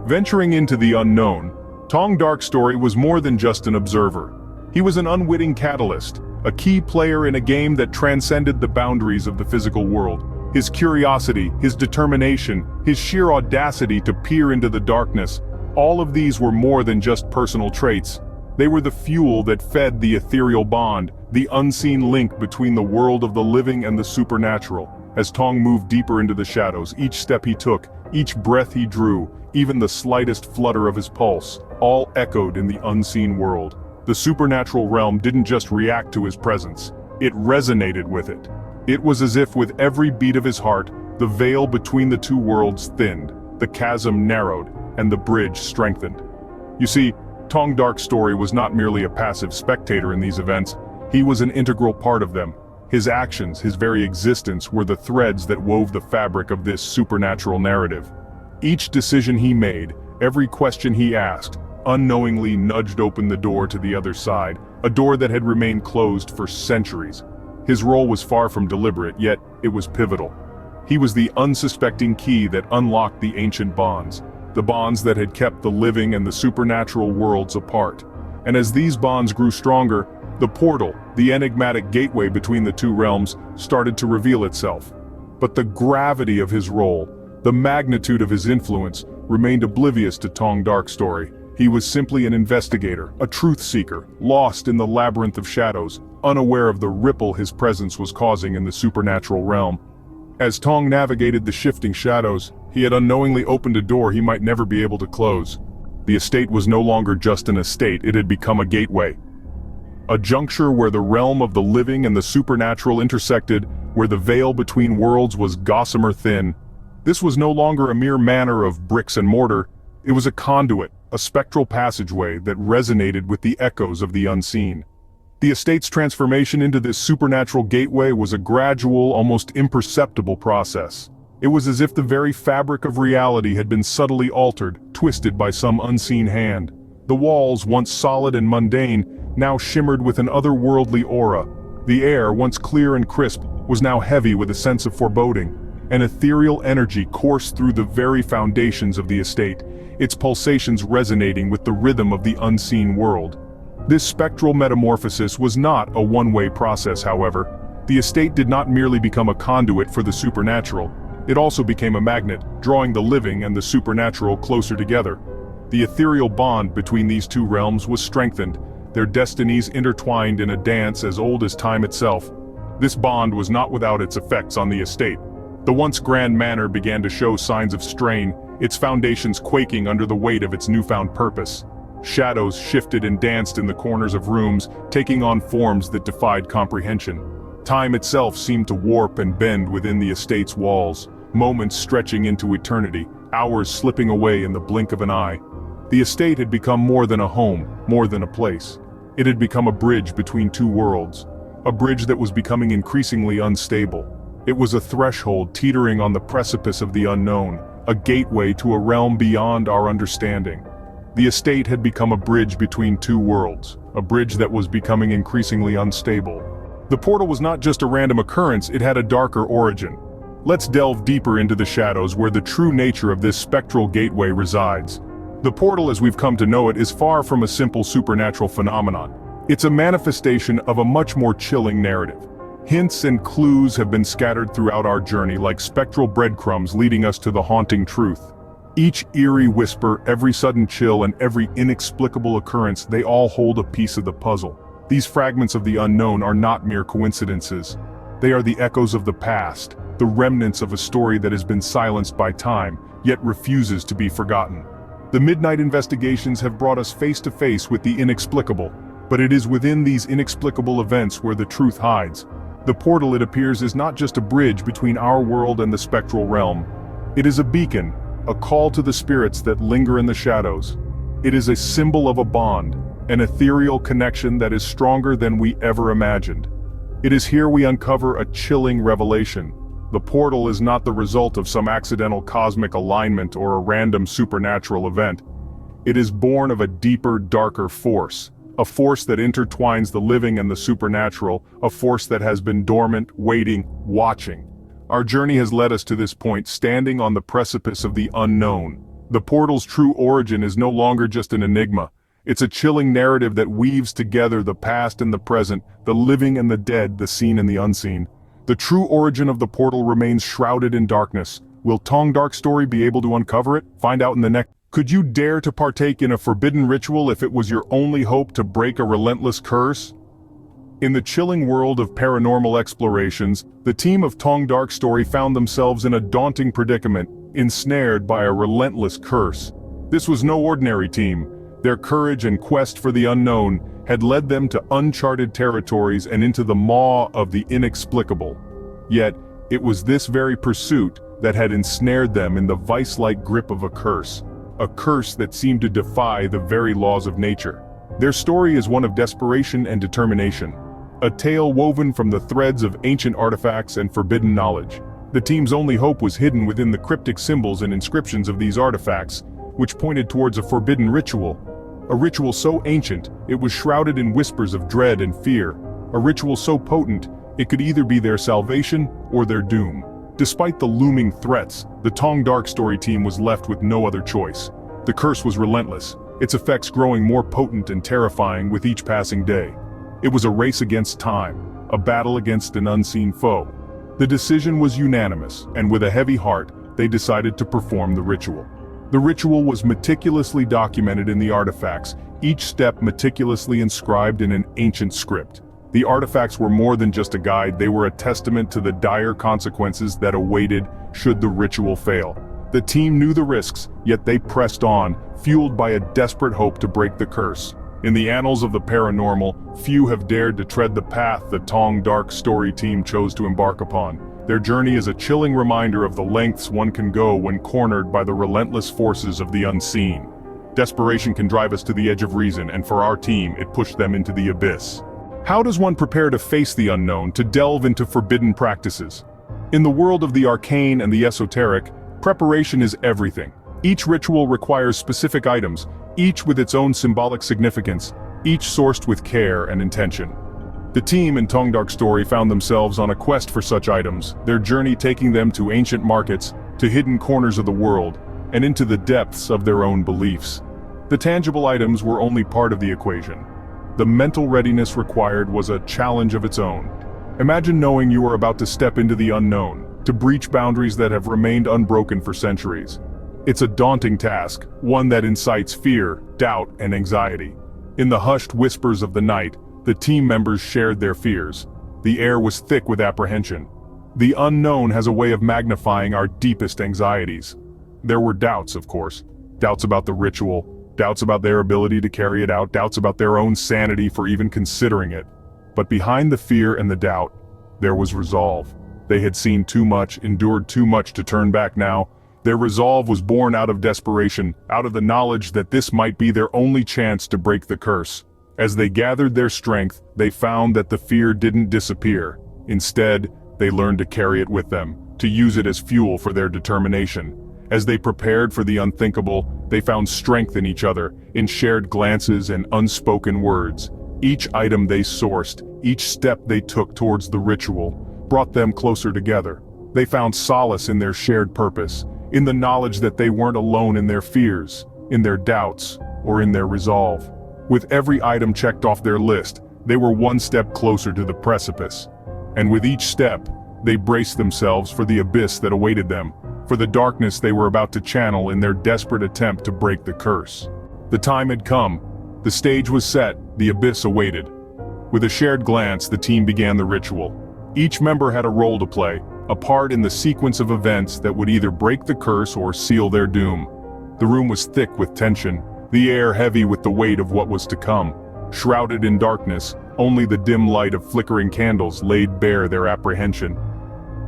Speaker 3: Venturing into the unknown, Tong Dark Story was more than just an observer. He was an unwitting catalyst, a key player in a game that transcended the boundaries of the physical world. His curiosity, his determination, his sheer audacity to peer into the darkness, all of these were more than just personal traits. They were the fuel that fed the ethereal bond, the unseen link between the world of the living and the supernatural. As Tong moved deeper into the shadows, each step he took, each breath he drew, even the slightest flutter of his pulse, all echoed in the unseen world. The supernatural realm didn't just react to his presence, it resonated with it. It was as if with every beat of his heart, the veil between the two worlds thinned, the chasm narrowed, and the bridge strengthened. You see, Tong Dark Story was not merely a passive spectator in these events, he was an integral part of them. His actions, his very existence, were the threads that wove the fabric of this supernatural narrative. Each decision he made, every question he asked, unknowingly nudged open the door to the other side, a door that had remained closed for centuries. His role was far from deliberate, yet it was pivotal. He was the unsuspecting key that unlocked the ancient bonds, the bonds that had kept the living and the supernatural worlds apart. And as these bonds grew stronger, The portal, the enigmatic gateway between the two realms, started to reveal itself. But the gravity of his role, the magnitude of his influence, remained oblivious to Tong Dark Story. He was simply an investigator, a truth seeker, lost in the labyrinth of shadows, unaware of the ripple his presence was causing in the supernatural realm. As Tong navigated the shifting shadows, he had unknowingly opened a door he might never be able to close. The estate was no longer just an estate, it had become a gateway. A juncture where the realm of the living and the supernatural intersected, where the veil between worlds was gossamer thin. This was no longer a mere manor of bricks and mortar, it was a conduit, a spectral passageway that resonated with the echoes of the unseen. The estate's transformation into this supernatural gateway was a gradual, almost imperceptible process. It was as if the very fabric of reality had been subtly altered, twisted by some unseen hand. The walls, once solid and mundane, now shimmered with an otherworldly aura. The air, once clear and crisp, was now heavy with a sense of foreboding. An ethereal energy coursed through the very foundations of the estate, its pulsations resonating with the rhythm of the unseen world. This spectral metamorphosis was not a one-way process, however. The estate did not merely become a conduit for the supernatural, it also became a magnet, drawing the living and the supernatural closer together. The ethereal bond between these two realms was strengthened, their destinies intertwined in a dance as old as time itself. This bond was not without its effects on the estate. The once grand manor began to show signs of strain, its foundations quaking under the weight of its newfound purpose. Shadows shifted and danced in the corners of rooms, taking on forms that defied comprehension. Time itself seemed to warp and bend within the estate's walls, moments stretching into eternity, hours slipping away in the blink of an eye. The estate had become more than a home, more than a place. It had become a bridge between two worlds, a bridge that was becoming increasingly unstable. It was a threshold teetering on the precipice of the unknown, a gateway to a realm beyond our understanding. The estate had become a bridge between two worlds, a bridge that was becoming increasingly unstable. The portal was not just a random occurrence, it had a darker origin. Let's delve deeper into the shadows where the true nature of this spectral gateway resides. The portal as we've come to know it is far from a simple supernatural phenomenon. It's a manifestation of a much more chilling narrative. Hints and clues have been scattered throughout our journey like spectral breadcrumbs leading us to the haunting truth. Each eerie whisper, every sudden chill, and every inexplicable occurrence, they all hold a piece of the puzzle. These fragments of the unknown are not mere coincidences. They are the echoes of the past, the remnants of a story that has been silenced by time, yet refuses to be forgotten. The midnight investigations have brought us face to face with the inexplicable, but it is within these inexplicable events where the truth hides. The portal, it appears, is not just a bridge between our world and the spectral realm. It is a beacon, a call to the spirits that linger in the shadows. It is a symbol of a bond, an ethereal connection that is stronger than we ever imagined. It is here we uncover a chilling revelation. The portal is not the result of some accidental cosmic alignment or a random supernatural event. It is born of a deeper, darker force, a force that intertwines the living and the supernatural, a force that has been dormant, waiting, watching. Our journey has led us to this point, standing on the precipice of the unknown. The portal's true origin is no longer just an enigma. It's a chilling narrative that weaves together the past and the present, the living and the dead, the seen and the unseen. The true origin of the portal remains shrouded in darkness. Will Tong Dark Story be able to uncover it? Find out in the next. Could you dare to partake in a forbidden ritual if it was your only hope to break a relentless curse? In the chilling world of paranormal explorations, the team of Tong Dark Story found themselves in a daunting predicament, ensnared by a relentless curse. This was no ordinary team. Their courage and quest for the unknown had led them to uncharted territories and into the maw of the inexplicable. Yet, it was this very pursuit that had ensnared them in the vice-like grip of a curse that seemed to defy the very laws of nature. Their story is one of desperation and determination, a tale woven from the threads of ancient artifacts and forbidden knowledge. The team's only hope was hidden within the cryptic symbols and inscriptions of these artifacts, which pointed towards a forbidden ritual. A ritual so ancient, it was shrouded in whispers of dread and fear. A ritual so potent, it could either be their salvation or their doom. Despite the looming threats, the Tong Dark Story team was left with no other choice. The curse was relentless, its effects growing more potent and terrifying with each passing day. It was a race against time, a battle against an unseen foe. The decision was unanimous, and with a heavy heart, they decided to perform the ritual. The ritual was meticulously documented in the artifacts, each step meticulously inscribed in an ancient script. The artifacts were more than just a guide, they were a testament to the dire consequences that awaited should the ritual fail. The team knew the risks, yet they pressed on, fueled by a desperate hope to break the curse. In the annals of the paranormal, few have dared to tread the path the Tong Dark Story team chose to embark upon. Their journey is a chilling reminder of the lengths one can go when cornered by the relentless forces of the unseen. Desperation can drive us to the edge of reason, and for our team, it pushed them into the abyss. How does one prepare to face the unknown, to delve into forbidden practices? In the world of the arcane and the esoteric, preparation is everything. Each ritual requires specific items, each with its own symbolic significance, each sourced with care and intention. The team in Tong Dark Story found themselves on a quest for such items, their journey taking them to ancient markets, to hidden corners of the world, and into the depths of their own beliefs. The tangible items were only part of the equation. The mental readiness required was a challenge of its own. Imagine knowing you are about to step into the unknown, to breach boundaries that have remained unbroken for centuries. It's a daunting task, one that incites fear, doubt, and anxiety. In the hushed whispers of the night, the team members shared their fears. The air was thick with apprehension. The unknown has a way of magnifying our deepest anxieties. There were doubts, of course. Doubts about the ritual, doubts about their ability to carry it out, doubts about their own sanity for even considering it. But behind the fear and the doubt, there was resolve. They had seen too much, endured too much to turn back now. Their resolve was born out of desperation, out of the knowledge that this might be their only chance to break the curse. As they gathered their strength, they found that the fear didn't disappear. Instead, they learned to carry it with them, to use it as fuel for their determination. As they prepared for the unthinkable, they found strength in each other, in shared glances and unspoken words. Each item they sourced, each step they took towards the ritual, brought them closer together. They found solace in their shared purpose, in the knowledge that they weren't alone in their fears, in their doubts, or in their resolve. With every item checked off their list, they were one step closer to the precipice. And with each step, they braced themselves for the abyss that awaited them, for the darkness they were about to channel in their desperate attempt to break the curse. The time had come. The stage was set, the abyss awaited. With a shared glance, the team began the ritual. Each member had a role to play, a part in the sequence of events that would either break the curse or seal their doom. The room was thick with tension, the air heavy with the weight of what was to come. Shrouded in darkness, only the dim light of flickering candles laid bare their apprehension.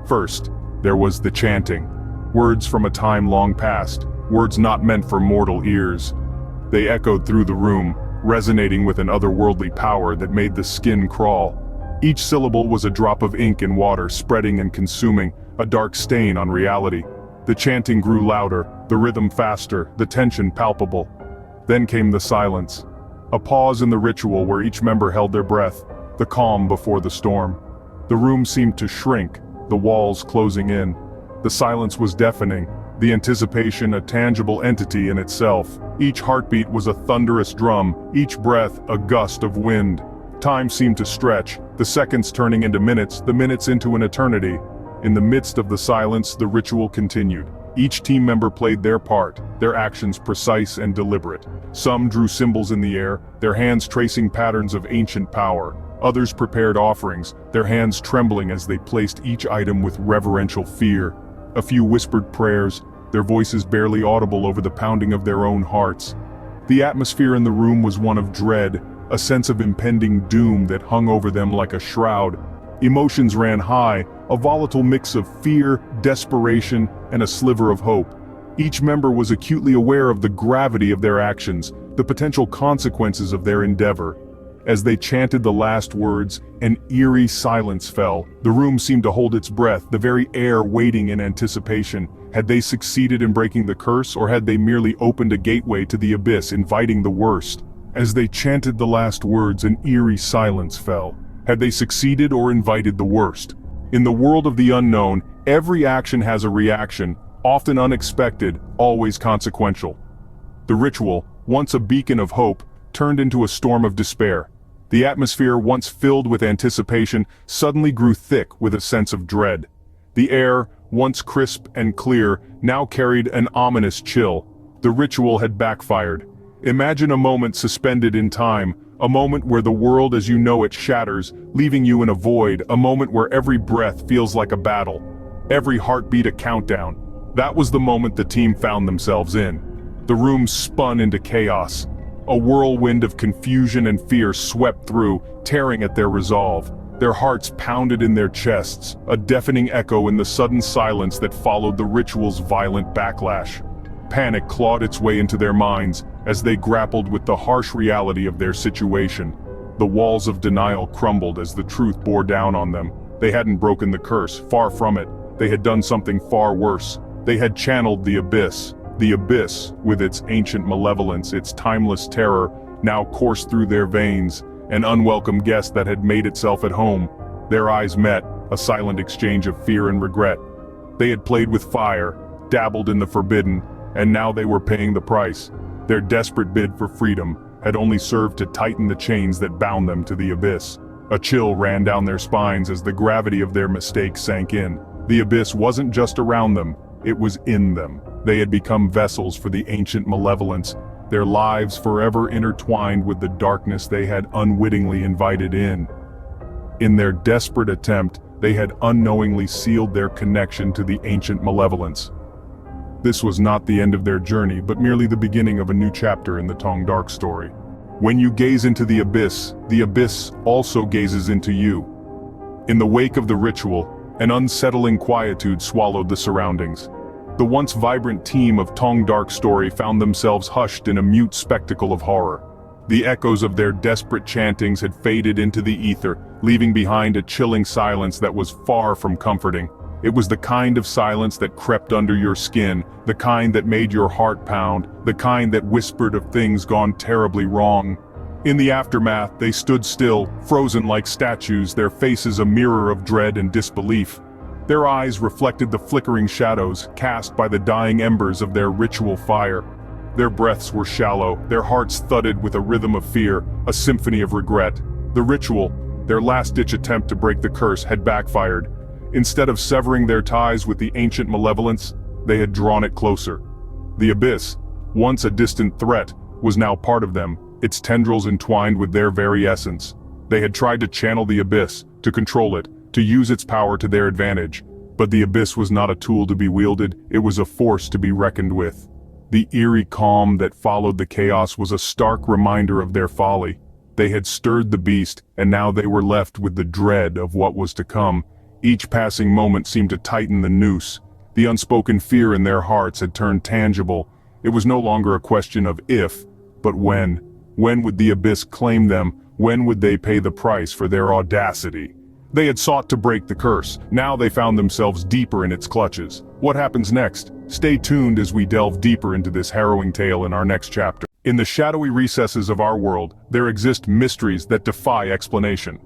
Speaker 3: First, there was the chanting. Words from a time long past, words not meant for mortal ears. They echoed through the room, resonating with an otherworldly power that made the skin crawl. Each syllable was a drop of ink in water, spreading and consuming, a dark stain on reality. The chanting grew louder, the rhythm faster, the tension palpable. Then came the silence. A pause in the ritual where each member held their breath, the calm before the storm. The room seemed to shrink, the walls closing in. The silence was deafening, the anticipation a tangible entity in itself. Each heartbeat was a thunderous drum, each breath a gust of wind. Time seemed to stretch, the seconds turning into minutes, the minutes into an eternity. In the midst of the silence, the ritual continued. Each team member played their part, their actions precise and deliberate. Some drew symbols in the air, their hands tracing patterns of ancient power. Others prepared offerings, their hands trembling as they placed each item with reverential fear. A few whispered prayers, their voices barely audible over the pounding of their own hearts. The atmosphere in the room was one of dread, a sense of impending doom that hung over them like a shroud. Emotions ran high, a volatile mix of fear, desperation, and a sliver of hope. Each member was acutely aware of the gravity of their actions, the potential consequences of their endeavor. As they chanted the last words, an eerie silence fell. The room seemed to hold its breath, the very air waiting in anticipation. Had they succeeded in breaking the curse, or had they merely opened a gateway to the abyss, inviting the worst? As they chanted the last words, an eerie silence fell. Had they succeeded or invited the worst? In the world of the unknown, every action has a reaction, often unexpected, always consequential. The ritual, once a beacon of hope, turned into a storm of despair. The atmosphere, once filled with anticipation, suddenly grew thick with a sense of dread. The air, once crisp and clear, now carried an ominous chill. The ritual had backfired. Imagine a moment suspended in time, a moment where the world as you know it shatters, leaving you in a void, a moment where every breath feels like a battle, every heartbeat a countdown. That was the moment the team found themselves in. The room spun into chaos. A whirlwind of confusion and fear swept through, tearing at their resolve. Their hearts pounded in their chests, a deafening echo in the sudden silence that followed the ritual's violent backlash. Panic clawed its way into their minds as they grappled with the harsh reality of their situation. The walls of denial crumbled as the truth bore down on them. They hadn't broken the curse, far from it. They had done something far worse. They had channeled the abyss. The abyss, with its ancient malevolence, its timeless terror, now coursed through their veins, an unwelcome guest that had made itself at home. Their eyes met, a silent exchange of fear and regret. They had played with fire, dabbled in the forbidden, and now they were paying the price. Their desperate bid for freedom had only served to tighten the chains that bound them to the abyss. A chill ran down their spines as the gravity of their mistake sank in. The abyss wasn't just around them, it was in them. They had become vessels for the ancient malevolence, their lives forever intertwined with the darkness they had unwittingly invited in. In their desperate attempt, they had unknowingly sealed their connection to the ancient malevolence. This was not the end of their journey, but merely the beginning of a new chapter in the Tong Dark Story. When you gaze into the abyss also gazes into you. In the wake of the ritual, an unsettling quietude swallowed the surroundings. The once vibrant team of Tong Dark Story found themselves hushed in a mute spectacle of horror. The echoes of their desperate chantings had faded into the ether, leaving behind a chilling silence that was far from comforting. It was the kind of silence that crept under your skin, the kind that made your heart pound, the kind that whispered of things gone terribly wrong. In the aftermath, they stood still, frozen like statues, their faces a mirror of dread and disbelief. Their eyes reflected the flickering shadows cast by the dying embers of their ritual fire. Their breaths were shallow, their hearts thudded with a rhythm of fear, a symphony of regret. The ritual, their last-ditch attempt to break the curse, had backfired. Instead of severing their ties with the ancient malevolence, they had drawn it closer. The abyss, once a distant threat, was now part of them, its tendrils entwined with their very essence. They had tried to channel the abyss, to control it, to use its power to their advantage. But the abyss was not a tool to be wielded, it was a force to be reckoned with. The eerie calm that followed the chaos was a stark reminder of their folly. They had stirred the beast, and now they were left with the dread of what was to come. Each passing moment seemed to tighten the noose. The unspoken fear in their hearts had turned tangible. It was no longer a question of if, but when. When would the abyss claim them? When would they pay the price for their audacity? They had sought to break the curse. Now they found themselves deeper in its clutches. What happens next? Stay tuned as we delve deeper into this harrowing tale in our next chapter. In the shadowy recesses of our world, there exist mysteries that defy explanation.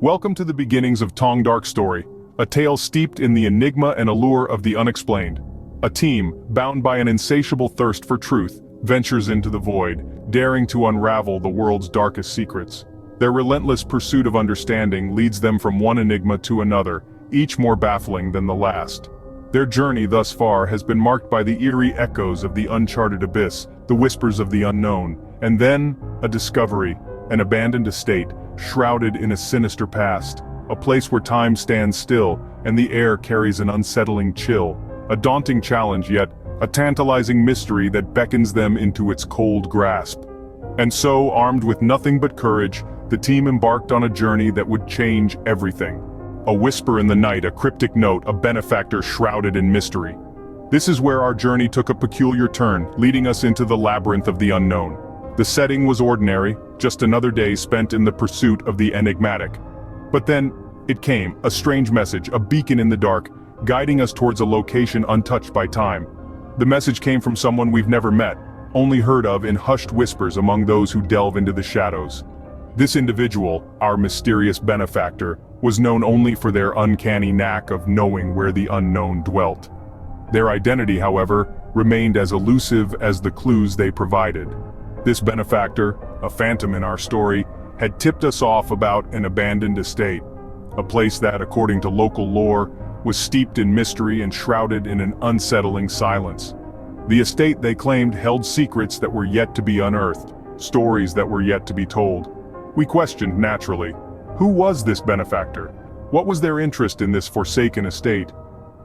Speaker 3: Welcome to the beginnings of Tong Dark Story, a tale steeped in the enigma and allure of the unexplained. A team, bound by an insatiable thirst for truth, ventures into the void, daring to unravel the world's darkest secrets. Their relentless pursuit of understanding leads them from one enigma to another, each more baffling than the last. Their journey thus far has been marked by the eerie echoes of the uncharted abyss, the whispers of the unknown, and then, a discovery, an abandoned estate, shrouded in a sinister past, a place where time stands still, and the air carries an unsettling chill, a daunting challenge yet, a tantalizing mystery that beckons them into its cold grasp. And so, armed with nothing but courage, the team embarked on a journey that would change everything. A whisper in the night, a cryptic note, a benefactor shrouded in mystery. This is where our journey took a peculiar turn, leading us into the labyrinth of the unknown. The setting was ordinary, just another day spent in the pursuit of the enigmatic. But then, it came, a strange message, a beacon in the dark, guiding us towards a location untouched by time. The message came from someone we've never met, only heard of in hushed whispers among those who delve into the shadows. This individual, our mysterious benefactor, was known only for their uncanny knack of knowing where the unknown dwelt. Their identity, however, remained as elusive as the clues they provided. This benefactor, a phantom in our story, had tipped us off about an abandoned estate, a place that, according to local lore, was steeped in mystery and shrouded in an unsettling silence. The estate, they claimed, held secrets that were yet to be unearthed, stories that were yet to be told. We questioned, naturally, who was this benefactor? What was their interest in this forsaken estate?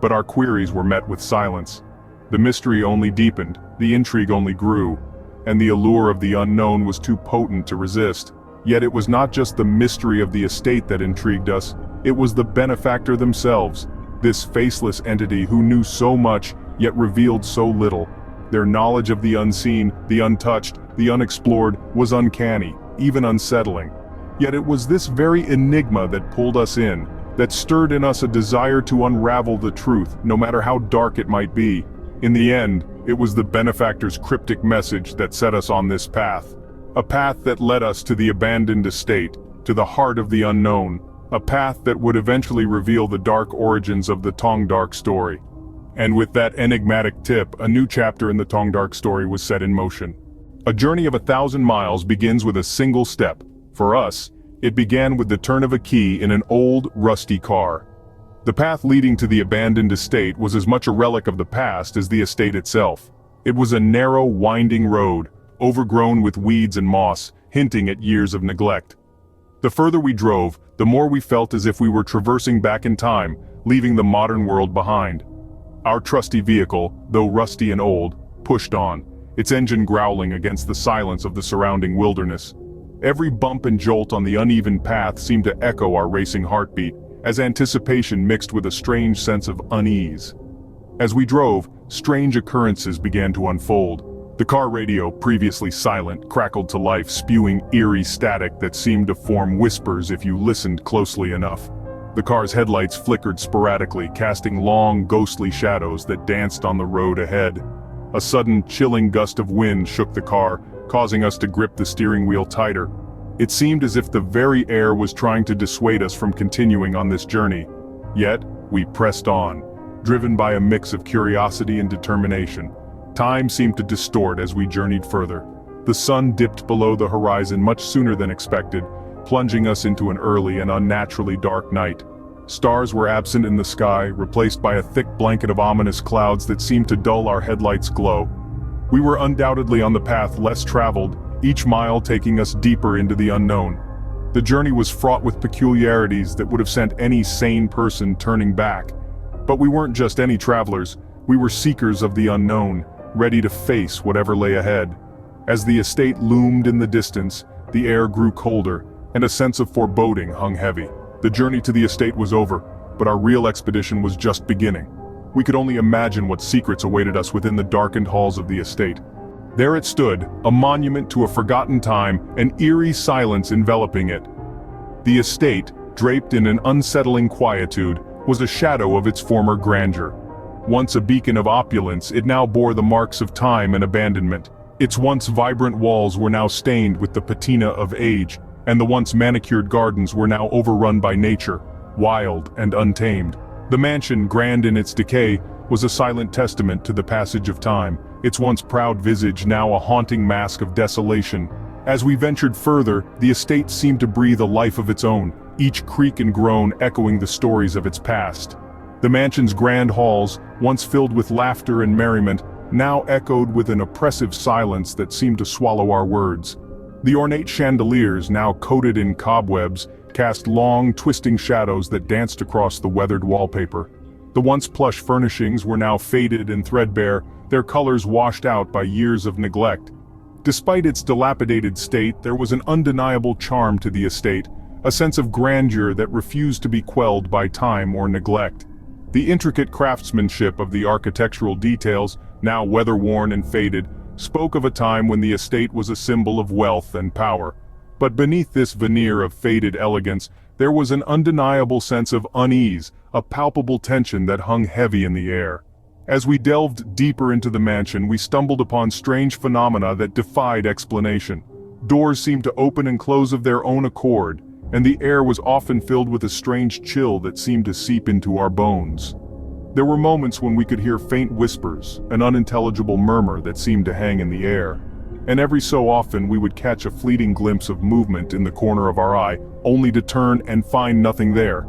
Speaker 3: But our queries were met with silence. The mystery only deepened, the intrigue only grew, and the allure of the unknown was too potent to resist. Yet it was not just the mystery of the estate that intrigued us, it was the benefactor themselves, this faceless entity who knew so much, yet revealed so little. Their knowledge of the unseen, the untouched, the unexplored, was uncanny, even unsettling. Yet it was this very enigma that pulled us in, that stirred in us a desire to unravel the truth, no matter how dark it might be. In the end, it was the benefactor's cryptic message that set us on this path. A path that led us to the abandoned estate, to the heart of the unknown. A path that would eventually reveal the dark origins of the Tong Dark Story. And with that enigmatic tip, a new chapter in the Tong Dark Story was set in motion. A journey of 1,000 miles begins with a single step. For us, it began with the turn of a key in an old, rusty car. The path leading to the abandoned estate was as much a relic of the past as the estate itself. It was a narrow, winding road, overgrown with weeds and moss, hinting at years of neglect. The further we drove, the more we felt as if we were traversing back in time, leaving the modern world behind. Our trusty vehicle, though rusty and old, pushed on, its engine growling against the silence of the surrounding wilderness. Every bump and jolt on the uneven path seemed to echo our racing heartbeat, as anticipation mixed with a strange sense of unease. As we drove, strange occurrences began to unfold. The car radio, previously silent, crackled to life, spewing eerie static that seemed to form whispers if you listened closely enough. The car's headlights flickered sporadically, casting long, ghostly shadows that danced on the road ahead. A sudden, chilling gust of wind shook the car, causing us to grip the steering wheel tighter. It seemed as if the very air was trying to dissuade us from continuing on this journey. Yet, we pressed on, driven by a mix of curiosity and determination. Time seemed to distort as we journeyed further. The sun dipped below the horizon much sooner than expected, plunging us into an early and unnaturally dark night. Stars were absent in the sky, replaced by a thick blanket of ominous clouds that seemed to dull our headlights' glow. We were undoubtedly on the path less traveled, each mile taking us deeper into the unknown. The journey was fraught with peculiarities that would have sent any sane person turning back. But we weren't just any travelers, we were seekers of the unknown, ready to face whatever lay ahead. As the estate loomed in the distance, the air grew colder, and a sense of foreboding hung heavy. The journey to the estate was over, but our real expedition was just beginning. We could only imagine what secrets awaited us within the darkened halls of the estate. There it stood, a monument to a forgotten time, an eerie silence enveloping it. The estate, draped in an unsettling quietude, was a shadow of its former grandeur. Once a beacon of opulence, it now bore the marks of time and abandonment. Its once vibrant walls were now stained with the patina of age, and the once manicured gardens were now overrun by nature, wild and untamed. The mansion, grand in its decay, was a silent testament to the passage of time, its once proud visage now a haunting mask of desolation. As we ventured further, the estate seemed to breathe a life of its own, each creak and groan echoing the stories of its past. The mansion's grand halls, once filled with laughter and merriment, now echoed with an oppressive silence that seemed to swallow our words. The ornate chandeliers, now coated in cobwebs, cast long, twisting shadows that danced across the weathered wallpaper. The once plush furnishings were now faded and threadbare, their colors washed out by years of neglect. Despite its dilapidated state, there was an undeniable charm to the estate, a sense of grandeur that refused to be quelled by time or neglect. The intricate craftsmanship of the architectural details, now weather-worn and faded, spoke of a time when the estate was a symbol of wealth and power. But beneath this veneer of faded elegance, there was an undeniable sense of unease, a palpable tension that hung heavy in the air. As we delved deeper into the mansion, we stumbled upon strange phenomena that defied explanation. Doors seemed to open and close of their own accord, and the air was often filled with a strange chill that seemed to seep into our bones. There were moments when we could hear faint whispers, an unintelligible murmur that seemed to hang in the air. and every so often we would catch a fleeting glimpse of movement in the corner of our eye, only to turn and find nothing there.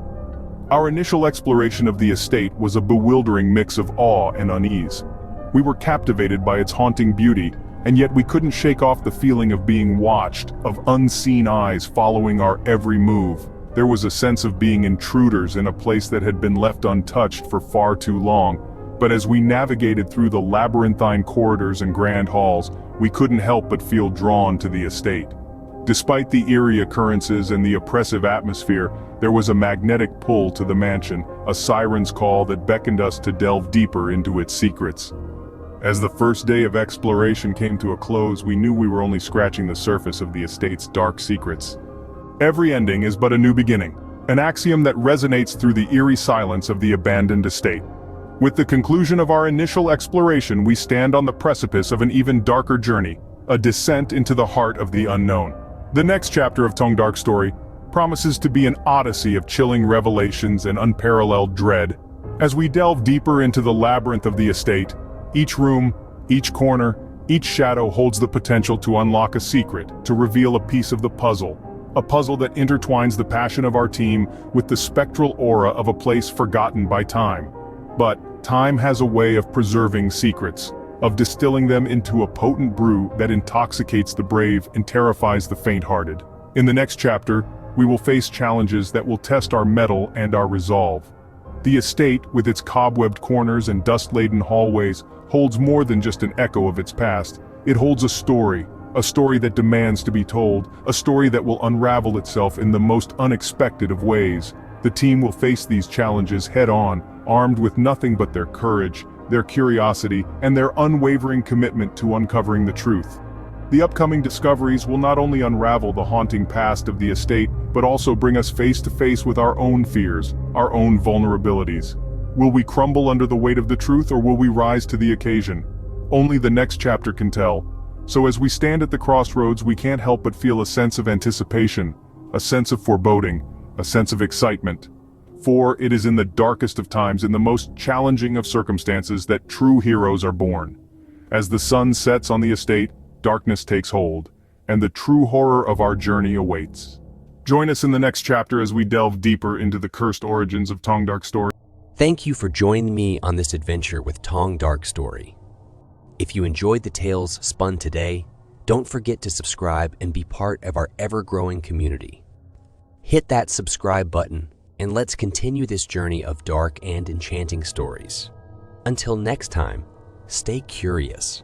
Speaker 3: Our initial exploration of the estate was a bewildering mix of awe and unease. We were captivated by its haunting beauty, and yet we couldn't shake off the feeling of being watched, of unseen eyes following our every move. There was a sense of being intruders in a place that had been left untouched for far too long. But as we navigated through the labyrinthine corridors and grand halls, we couldn't help but feel drawn to the estate. Despite the eerie occurrences and the oppressive atmosphere, there was a magnetic pull to the mansion, a siren's call that beckoned us to delve deeper into its secrets. As the first day of exploration came to a close, we knew we were only scratching the surface of the estate's dark secrets. Every ending is but a new beginning, an axiom that resonates through the eerie silence of the abandoned estate. With the conclusion of our initial exploration, we stand on the precipice of an even darker journey, a descent into the heart of the unknown. The next chapter of Tong Dark Story promises to be an odyssey of chilling revelations and unparalleled dread. As we delve deeper into the labyrinth of the estate, each room, each corner, each shadow holds the potential to unlock a secret, to reveal a piece of the puzzle. A puzzle that intertwines the passion of our team with the spectral aura of a place forgotten by time. But time has a way of preserving secrets, of distilling them into a potent brew that intoxicates the brave and terrifies the faint-hearted. In the next chapter, we will face challenges that will test our mettle and our resolve. The estate, with its cobwebbed corners and dust-laden hallways, holds more than just an echo of its past. It holds a story that demands to be told, a story that will unravel itself in the most unexpected of ways. The team will face these challenges head-on, armed with nothing but their courage, their curiosity, and their unwavering commitment to uncovering the truth. The upcoming discoveries will not only unravel the haunting past of the estate, but also bring us face to face with our own fears, our own vulnerabilities. Will we crumble under the weight of the truth, or will we rise to the occasion? Only the next chapter can tell. So as we stand at the crossroads, we can't help but feel a sense of anticipation, a sense of foreboding, a sense of excitement. For it is in the darkest of times, in the most challenging of circumstances, that true heroes are born. As the sun sets on the estate, darkness takes hold, and the true horror of our journey awaits. Join us in the next chapter as we delve deeper into the cursed origins of Tong Dark Story.
Speaker 1: Thank you for joining me on this adventure with Tong Dark Story. If you enjoyed the tales spun today, don't forget to subscribe and be part of our ever-growing community. Hit that subscribe button, and let's continue this journey of dark and enchanting stories. Until next time, stay curious.